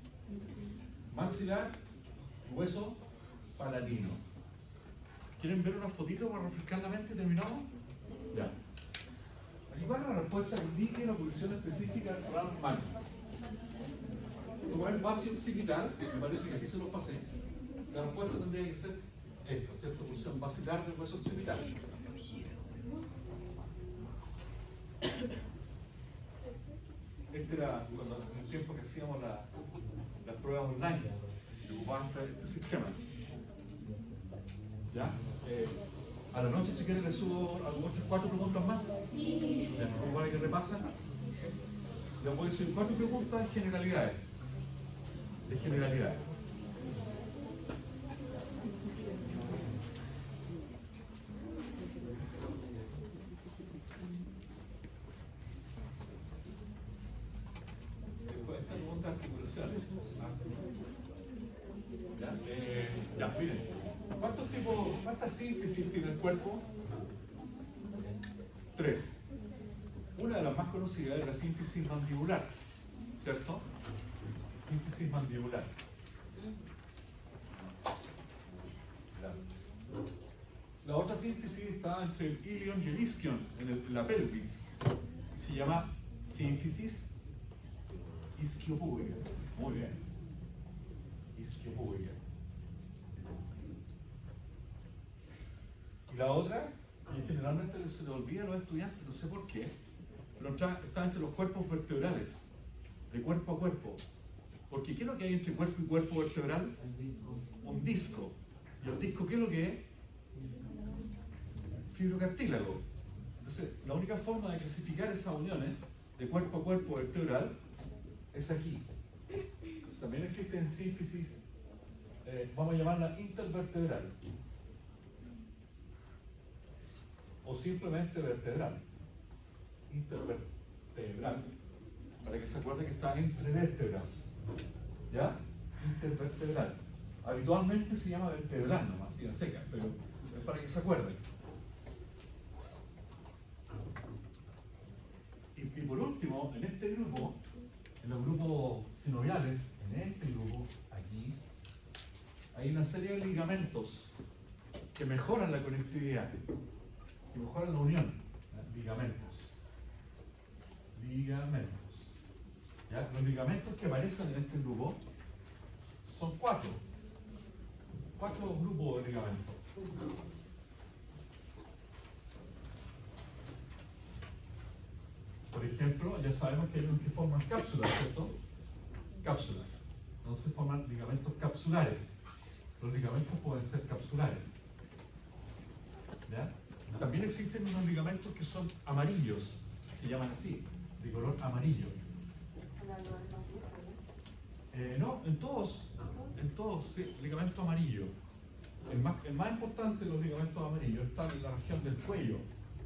maxilar, hueso palatino. ¿Quieren ver una fotito para refrescar la mente? ¿Terminamos? Ya. Aquí va la respuesta que indique la posición específica del foramen magno. Como es base occipital, me parece que así se lo pasé. La respuesta tendría que ser esta, ¿cierto? Porción basilar del hueso occipital. Este era cuando, en el tiempo que hacíamos las pruebas online, que ocupaban este sistema. ¿Ya? A la noche, si quieren, les subo algunos 4 preguntas más. Ya, como para que repasen. Les voy a decir 4 preguntas de generalidades. De generalidades. Esta pregunta de articulaciones. Ya, miren. ¿Cuántas síntesis tiene el cuerpo? 3. Una de las más conocidas es la síntesis mandibular, ¿cierto? Síntesis mandibular. La otra síntesis está entre el ilion y el isquion, en la pelvis. Se llama síntesis isquiopúbica. Muy bien. Isquiopúbica. Y la otra, y generalmente se le olvida a los estudiantes, no sé por qué, pero está entre los cuerpos vertebrales, de cuerpo a cuerpo. Porque ¿qué es lo que hay entre cuerpo y cuerpo vertebral? Un disco. ¿Y el disco qué es lo que es? Fibrocartílago. Entonces, la única forma de clasificar esas uniones de cuerpo a cuerpo vertebral es aquí. Entonces, también existen síntesis, vamos a llamarla intervertebral. O simplemente vertebral. Intervertebral. Para que se acuerde que está entre vértebras. ¿Ya? Intervertebral. Habitualmente se llama vertebral nomás, así en seca, pero es para que se acuerden. Y por último, en este grupo, en los grupos sinoviales, en este grupo, aquí, hay una serie de ligamentos que mejoran la conectividad, que mejoran la unión. Ligamentos. ¿Ya? Los ligamentos que aparecen en este grupo son 4. 4 grupos de ligamentos. Por ejemplo, ya sabemos que hay unos que forman cápsulas, ¿cierto? Cápsulas. Entonces forman ligamentos capsulares. Los ligamentos pueden ser capsulares. ¿Ya? También existen unos ligamentos que son amarillos, se llaman así, de color amarillo. No, en todos, sí, ligamento amarillo. El más importante de los ligamentos amarillos está en la región del cuello,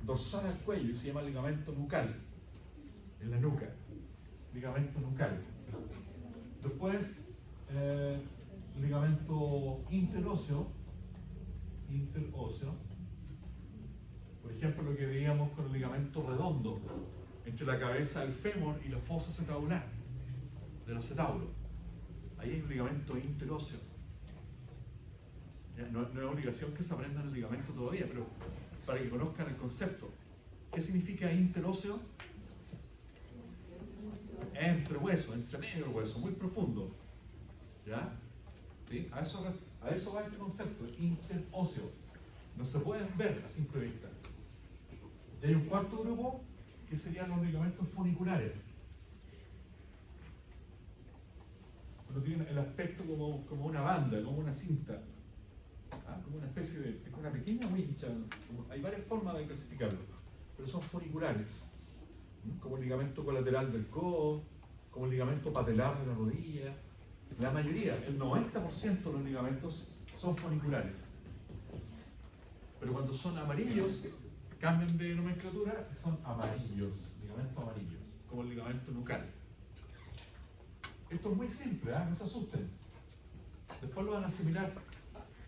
dorsal al cuello, y se llama ligamento nucal, en la nuca, ligamento nucal. Después, ligamento interóseo, por ejemplo, lo que veíamos con el ligamento redondo, entre la cabeza del fémur y la fosa acetabular, del acetábulo. Ahí hay un ligamento interóseo. No es obligación que se aprendan el ligamento todavía, pero para que conozcan el concepto. ¿Qué significa interóseo? Entre hueso, entre medio del hueso, muy profundo. ¿Ya? ¿Sí? A eso va este concepto, interóseo. No se pueden ver a simple vista. Y hay un cuarto grupo que serían los ligamentos funiculares. Cuando tienen el aspecto como una banda, como una cinta. Como una especie de, una pequeña wincha. Hay varias formas de clasificarlo, pero son funiculares. Como el ligamento colateral del codo, como el ligamento patelar de la rodilla. La mayoría, el 90% de los ligamentos son funiculares. Pero cuando son amarillos, cambian de nomenclatura y son amarillos, ligamentos amarillos, como el ligamento nucal. Esto es muy simple, no se asusten. Después lo van a asimilar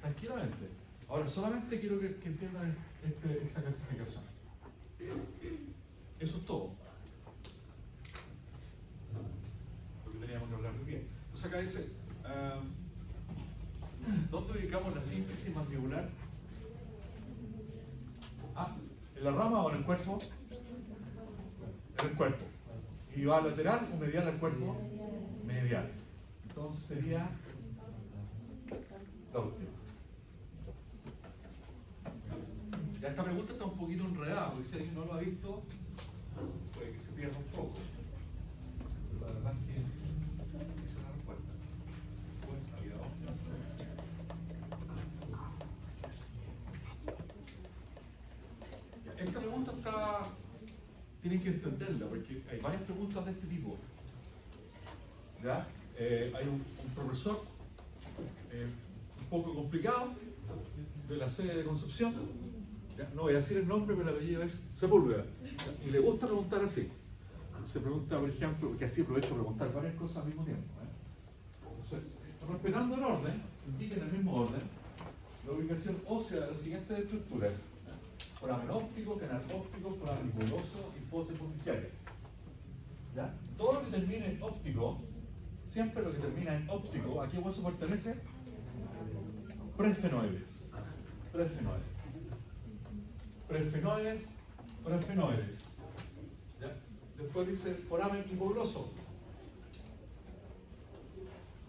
tranquilamente. Ahora, solamente quiero que entiendan esta clasificación. Eso es todo. Lo que teníamos que hablar muy bien. Entonces acá dice, ¿dónde ubicamos la síntesis mandibular? ¿En la rama o en el cuerpo? En el cuerpo. ¿Y va lateral o medial al cuerpo? Medial. Entonces sería La última. Ya esta pregunta está un poquito enredada, porque si alguien no lo ha visto, puede que se pierda un poco. Pero la verdad es que esa es la respuesta. Pues había dos. Ya, esta pregunta está... Tienen que entenderla, porque hay varias preguntas de este tipo. ¿Ya? Hay un profesor un poco complicado de la sede de Concepción. ¿Ya? No voy a decir el nombre, pero el apellido es Sepúlveda. Y le gusta preguntar así. Se pregunta, por ejemplo, porque así aprovecho para preguntar varias cosas al mismo tiempo. Entonces, respetando el orden, indica en el mismo orden la ubicación ósea de las siguientes estructuras: foramen óptico, canal óptico, foramen bulboso y fosa epifisiaria. ¿Ya? Todo lo que termine en óptico, siempre lo que termina en óptico, ¿a qué hueso pertenece? Presfenoides. Presfenoides. Presfenoides, presfenoides. ¿Ya? Después dice foramen hipogloso,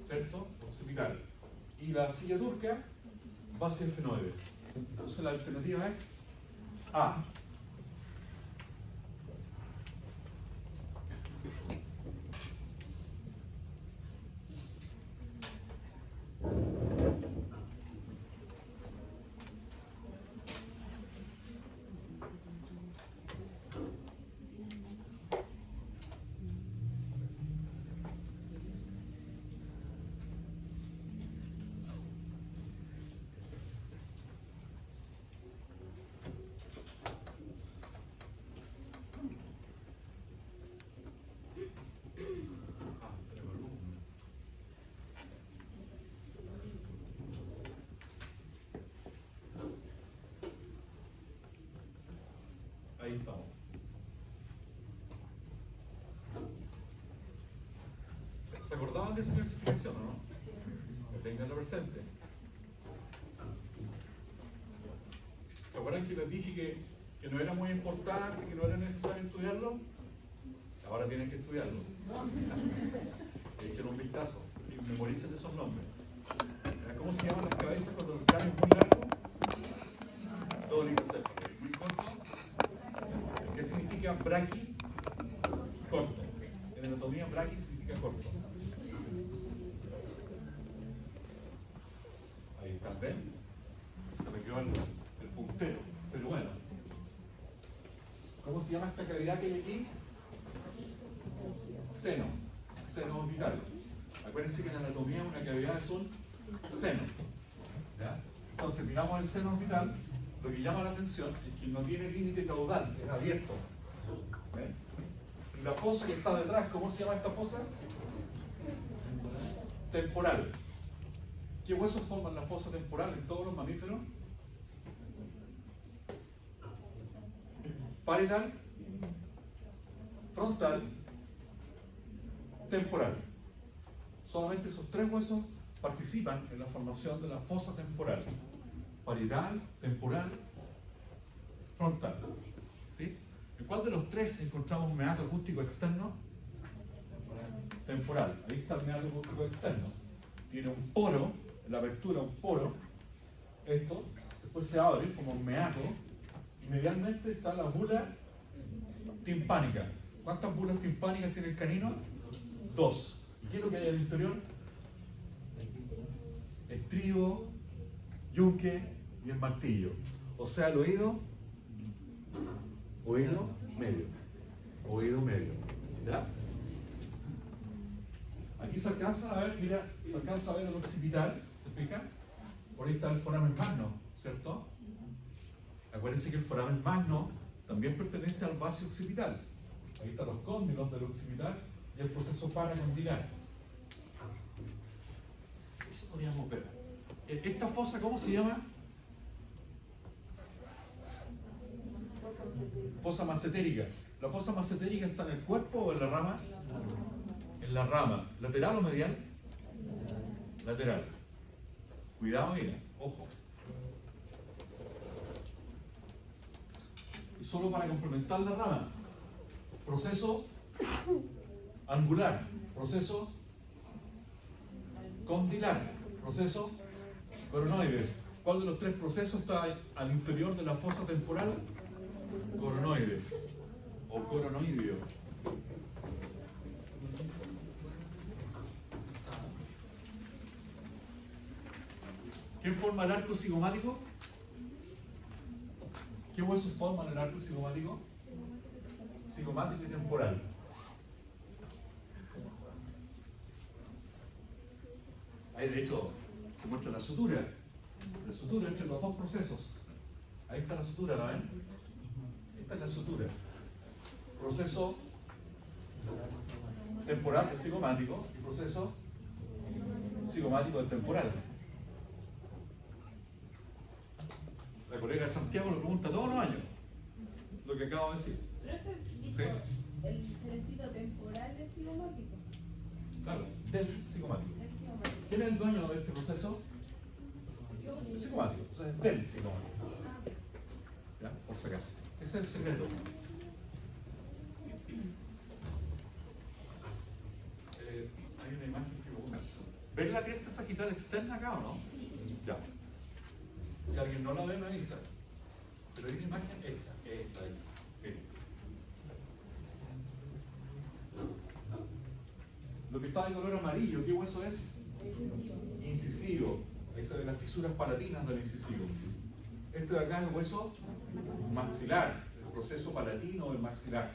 ¿cierto? Occipital. Y la silla turca, base esfenoides. Entonces la alternativa es A. Ahí estamos. ¿Se acordaban de esa clasificación o no? Que tenganlo presente. ¿Se acuerdan que les dije que no era muy importante, que no era necesario estudiarlo? Ahora tienen que estudiarlo. Echen un vistazo y memoricen esos nombres. ¿Cómo se llaman las cabezas cuando el cráneo es muy largo? Dolicocéfalo. ¿Y muy corto? ¿Qué significa braqui? Corto. En anatomía, braqui significa corto. Ahí está, ¿ven? Se me quedó el puntero, pero bueno. ¿Cómo se llama esta cavidad que hay aquí? Seno. Seno orbital. Acuérdense que en anatomía una cavidad es un seno. ¿Ya? Entonces miramos el seno orbital. Lo que llama la atención es que no tiene límite caudal, es abierto. ¿Ven? Y la fosa que está detrás, ¿cómo se llama esta fosa? Temporal. ¿Qué huesos forman la fosa temporal en todos los mamíferos? Parietal, frontal, temporal. Solamente esos tres huesos participan en la formación de la fosa temporal. Parietal, temporal, frontal. ¿Sí? ¿En cuál de los tres encontramos un meato acústico externo? Temporal. Ahí está el meato acústico externo. Tiene un poro, en la apertura un poro. Esto, después se abre, forma un meato. Y medialmente está la bula timpánica. ¿Cuántas bulas timpánicas tiene el canino? 2. ¿Y qué es lo que hay al interior? Estribo, yunque y el martillo. O sea, el oído medio. Oído medio. ¿Ya? Aquí se alcanza a ver, mira, se alcanza a ver el occipital, ¿se fija? Por ahí está el foramen magno, ¿cierto? Acuérdense que el foramen magno también pertenece al vacío occipital. Ahí están los cóndilos del occipital y el proceso paracondilar. Eso podríamos ver. ¿Esta fosa cómo se llama? Fosa macetérica. ¿La fosa macetérica está en el cuerpo o en la rama? En la rama. ¿Lateral o medial? Lateral. Cuidado, mira, ojo. Y solo para complementar la rama. Proceso angular. Proceso condilar. Proceso Coronoides. ¿Cuál de los tres procesos está al interior de la fosa temporal? Coronoides o coronoideo. ¿Quién forma el arco cigomático? ¿Qué huesos forman el arco cigomático? Cigomático y temporal. Ahí de hecho se muestra la sutura entre los dos procesos. Ahí está la sutura, ¿la ven? Esta es la sutura. Proceso temporal del cigomático y proceso cigomático del temporal. La colega de Santiago lo pregunta todos los años, lo que acabo de decir. Profe, dijo, Sí. el celestito temporal del cigomático. Claro, del cigomático. El cigomático. ¿Quién es el dueño de este proceso? El cigomático, o sea, del cigomático. ¿Ya? Por si acaso. Ese es el secreto. Hay una imagen que me gusta. ¿Ven la cresta sagital externa acá o no? Ya. Si alguien no la ve, me avisa. Pero hay una imagen esta de ahí. Lo que está de color amarillo, ¿qué hueso es? Incisivo. Esa de las fisuras palatinas del incisivo. Este de acá es el hueso maxilar, el proceso palatino del maxilar.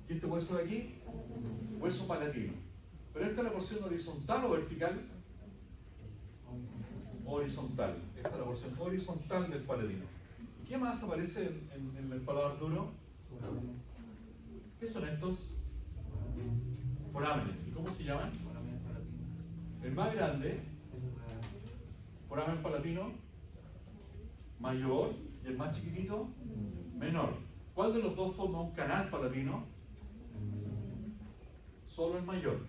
Y este hueso de aquí, hueso palatino. Pero esta es la porción horizontal o vertical. Horizontal. Esta es la porción horizontal del palatino. ¿Qué más aparece en el paladar duro? ¿Qué son estos? Forámenes. ¿Y cómo se llaman? El más grande, foramen palatino, mayor, y el más chiquitito, menor. ¿Cuál de los dos forma un canal palatino? Solo el mayor.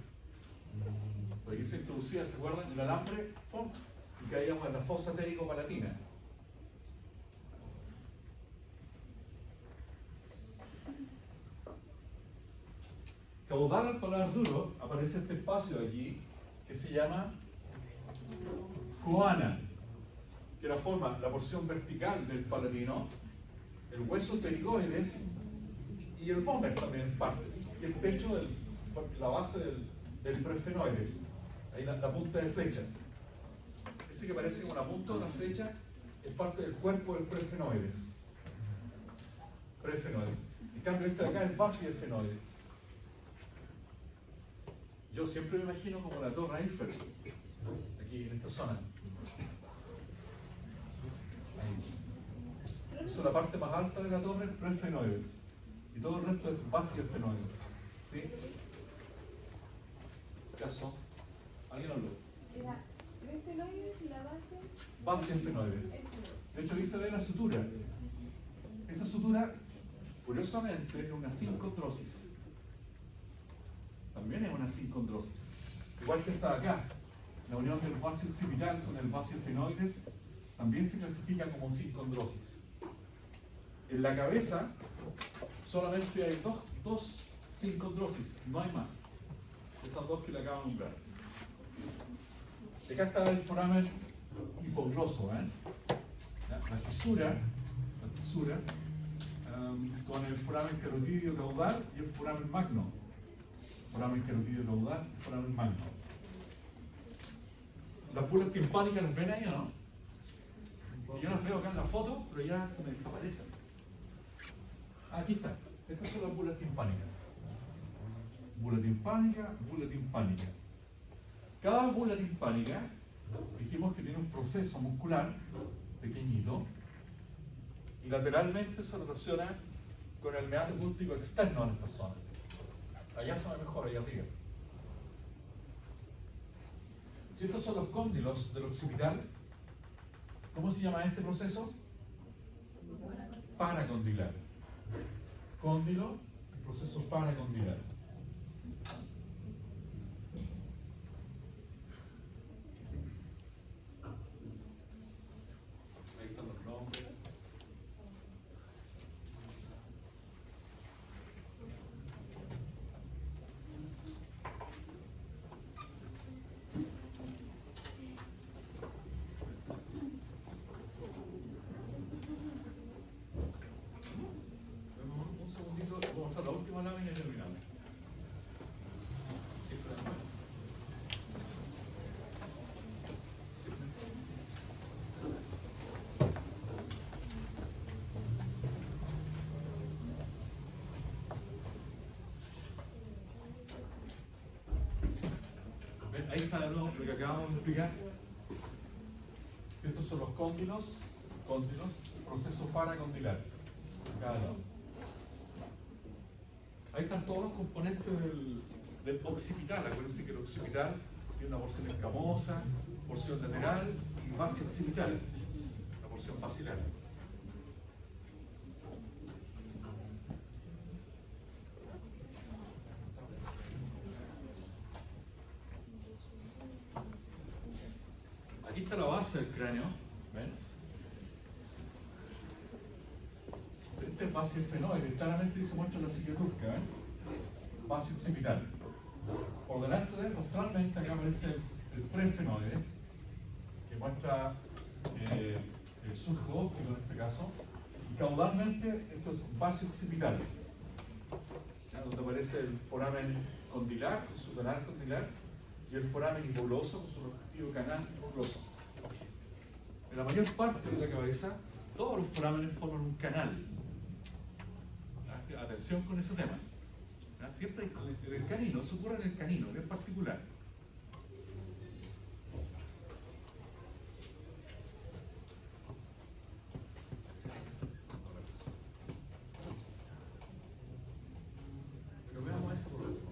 Por aquí se introducía, ¿se acuerdan? El alambre, ¡pum! Y caíamos en la fosa térico-palatina. Caudal al paladar duro, aparece este espacio de aquí que se llama coana, que la forma la porción vertical del palatino, el hueso pterigoides y el vómer también en parte, y el pecho, la base del prefenoides, ahí la punta de flecha. Ese que parece como la punta de una flecha es parte del cuerpo del prefenoides. En cambio, este de acá es base del fenoides. Yo siempre me imagino como la Torre Eiffel, aquí en esta zona. Eso es la parte más alta de la torre, prefenoides. Y todo el resto es base del fenoides. ¿Sí? ¿Caso? ¿Alguien habló? Era prefenoides y la base. Base del fenoides. De hecho, ahí se ve la sutura. Esa sutura, curiosamente, es una sincondrosis. También es una sincondrosis. Igual que esta de acá, la unión del vaso occipital con el vaso fenoides, también se clasifica como sincondrosis. En la cabeza solamente hay dos sincondrosis, no hay más. Esas dos que le acabo de nombrar. Acá está el foramen hipogloso, la fisura con el foramen carotidio caudal y el foramen magno. Foramen carotidio caudal y foramen magno. Las puras timpánicas las ven ahí o no? Y yo las veo acá en la foto, pero ya se me desaparecen. Aquí está. Estas son las bulas timpánicas. Bula timpánica. Cada bula timpánica, dijimos que tiene un proceso muscular pequeñito y lateralmente se relaciona con el meato acústico externo en esta zona. Allá se ve mejor, allá arriba. Si estos son los cóndilos del occipital, ¿cómo se llama este proceso? Paracondilar. Cóndilo, el proceso paracondilar. Ahí están los nombres. Un segundito, voy a mostrar la última lámina y terminamos. Siempre la misma. ¿Ven? Ahí está de nuevo lo que acabamos de explicar. Si estos son los cóndilos, proceso paracondilar. Cada lado. Ahí están todos los componentes del occipital. Acuérdense que el occipital tiene una porción escamosa, porción lateral y base occipital, la porción basilar. Aquí está la base del cráneo, ¿ven? Este es base esfenoide, claramente se muestra en la silla turca, ¿ven? Base occipital. Por delante de él, postralmente, acá aparece el preesfenoides, que muestra el surco óptico en este caso, y caudalmente esto es base occipital, ¿ya? Donde aparece el foramen condilar, su canal condilar, y el foramen hipoglosso con su respectivo canal hipoglosso. En la mayor parte de la cabeza, todos los forámenes forman un canal. Atención con ese tema. ¿Ya? Siempre en el canino, eso ocurre en el canino, que es particular. Pero veamos eso por último.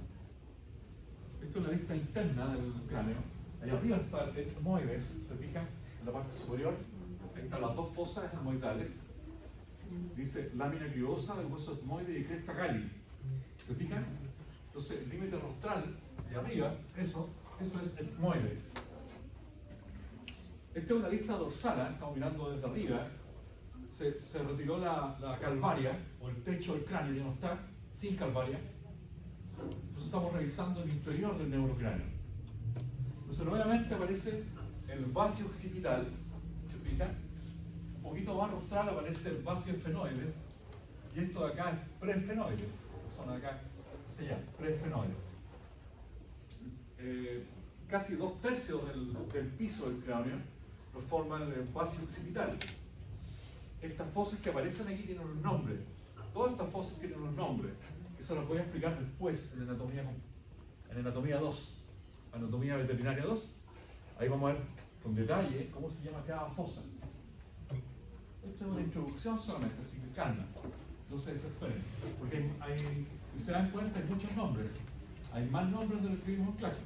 Esto es la vista interna del cráneo. Allá arriba está el etmoides, se fijan, en la parte superior. Ahí están las dos fosas etmoidales. Dice lámina gliosa del hueso etmoide y cresta gali. ¿Se fijan? Entonces el límite rostral de arriba, eso es etmoides. Esta es una vista dorsal, estamos mirando desde arriba. Se retiró la calvaria, o el techo del cráneo ya no está, sin calvaria. Entonces estamos revisando el interior del neurocráneo. Entonces nuevamente aparece el base occipital, ¿se fijan? Un poquito más rostral aparece el base esfenoides, y esto de acá es preesfenoides, son acá, se llama preesfenoides. Casi 2/3 del piso del cráneo lo forma el base occipital. Estas fosas que aparecen aquí tienen un nombre. Todas estas fosas tienen un nombre, que se los voy a explicar después en anatomía 2, anatomía veterinaria 2. Ahí vamos a ver con detalle cómo se llama cada fosa. Esto es una introducción solamente, así que calma, no se desesperen, porque si se dan cuenta, hay muchos nombres. Hay más nombres de los que vimos en clase.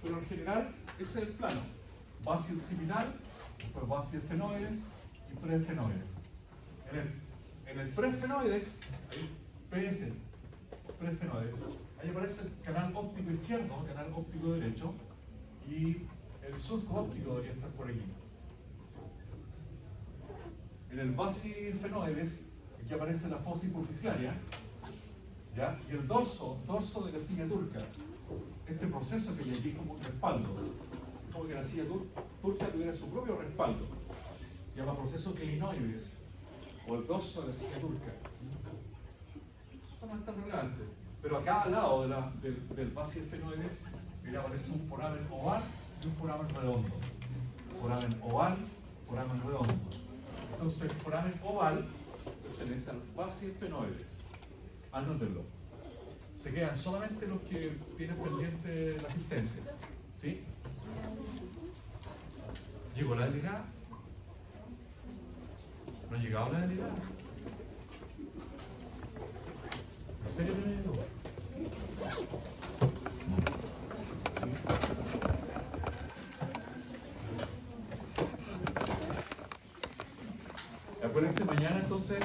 Pero en general, ese es el plano. Base occipital, después base esfenoides y preesfenoides. En el preesfenoides, ahí es PS, preesfenoides, ahí aparece el canal óptico izquierdo, canal óptico derecho, y el surco óptico debería estar por aquí. En el base esfenoides, aquí aparece la fosa hipoficiaria, ¿ya? Y el dorso de la silla turca. Este proceso que hay aquí es como un respaldo, como que la silla turca tuviera su propio respaldo. Se llama proceso clinoides, o el dorso de la silla turca. Eso no es tan relevante. Pero a cada lado del base esfenoides, aparece un foramen oval y un foramen redondo. Foramen oval, foramen redondo. Entonces el foramen oval pertenece al base esfenoides. Anótenlo. Se quedan solamente los que tienen pendiente la asistencia. ¿Sí? ¿Llegó la delegada? ¿No ha llegado la delegada? ¿En serio no llegó? Acuérdense mañana entonces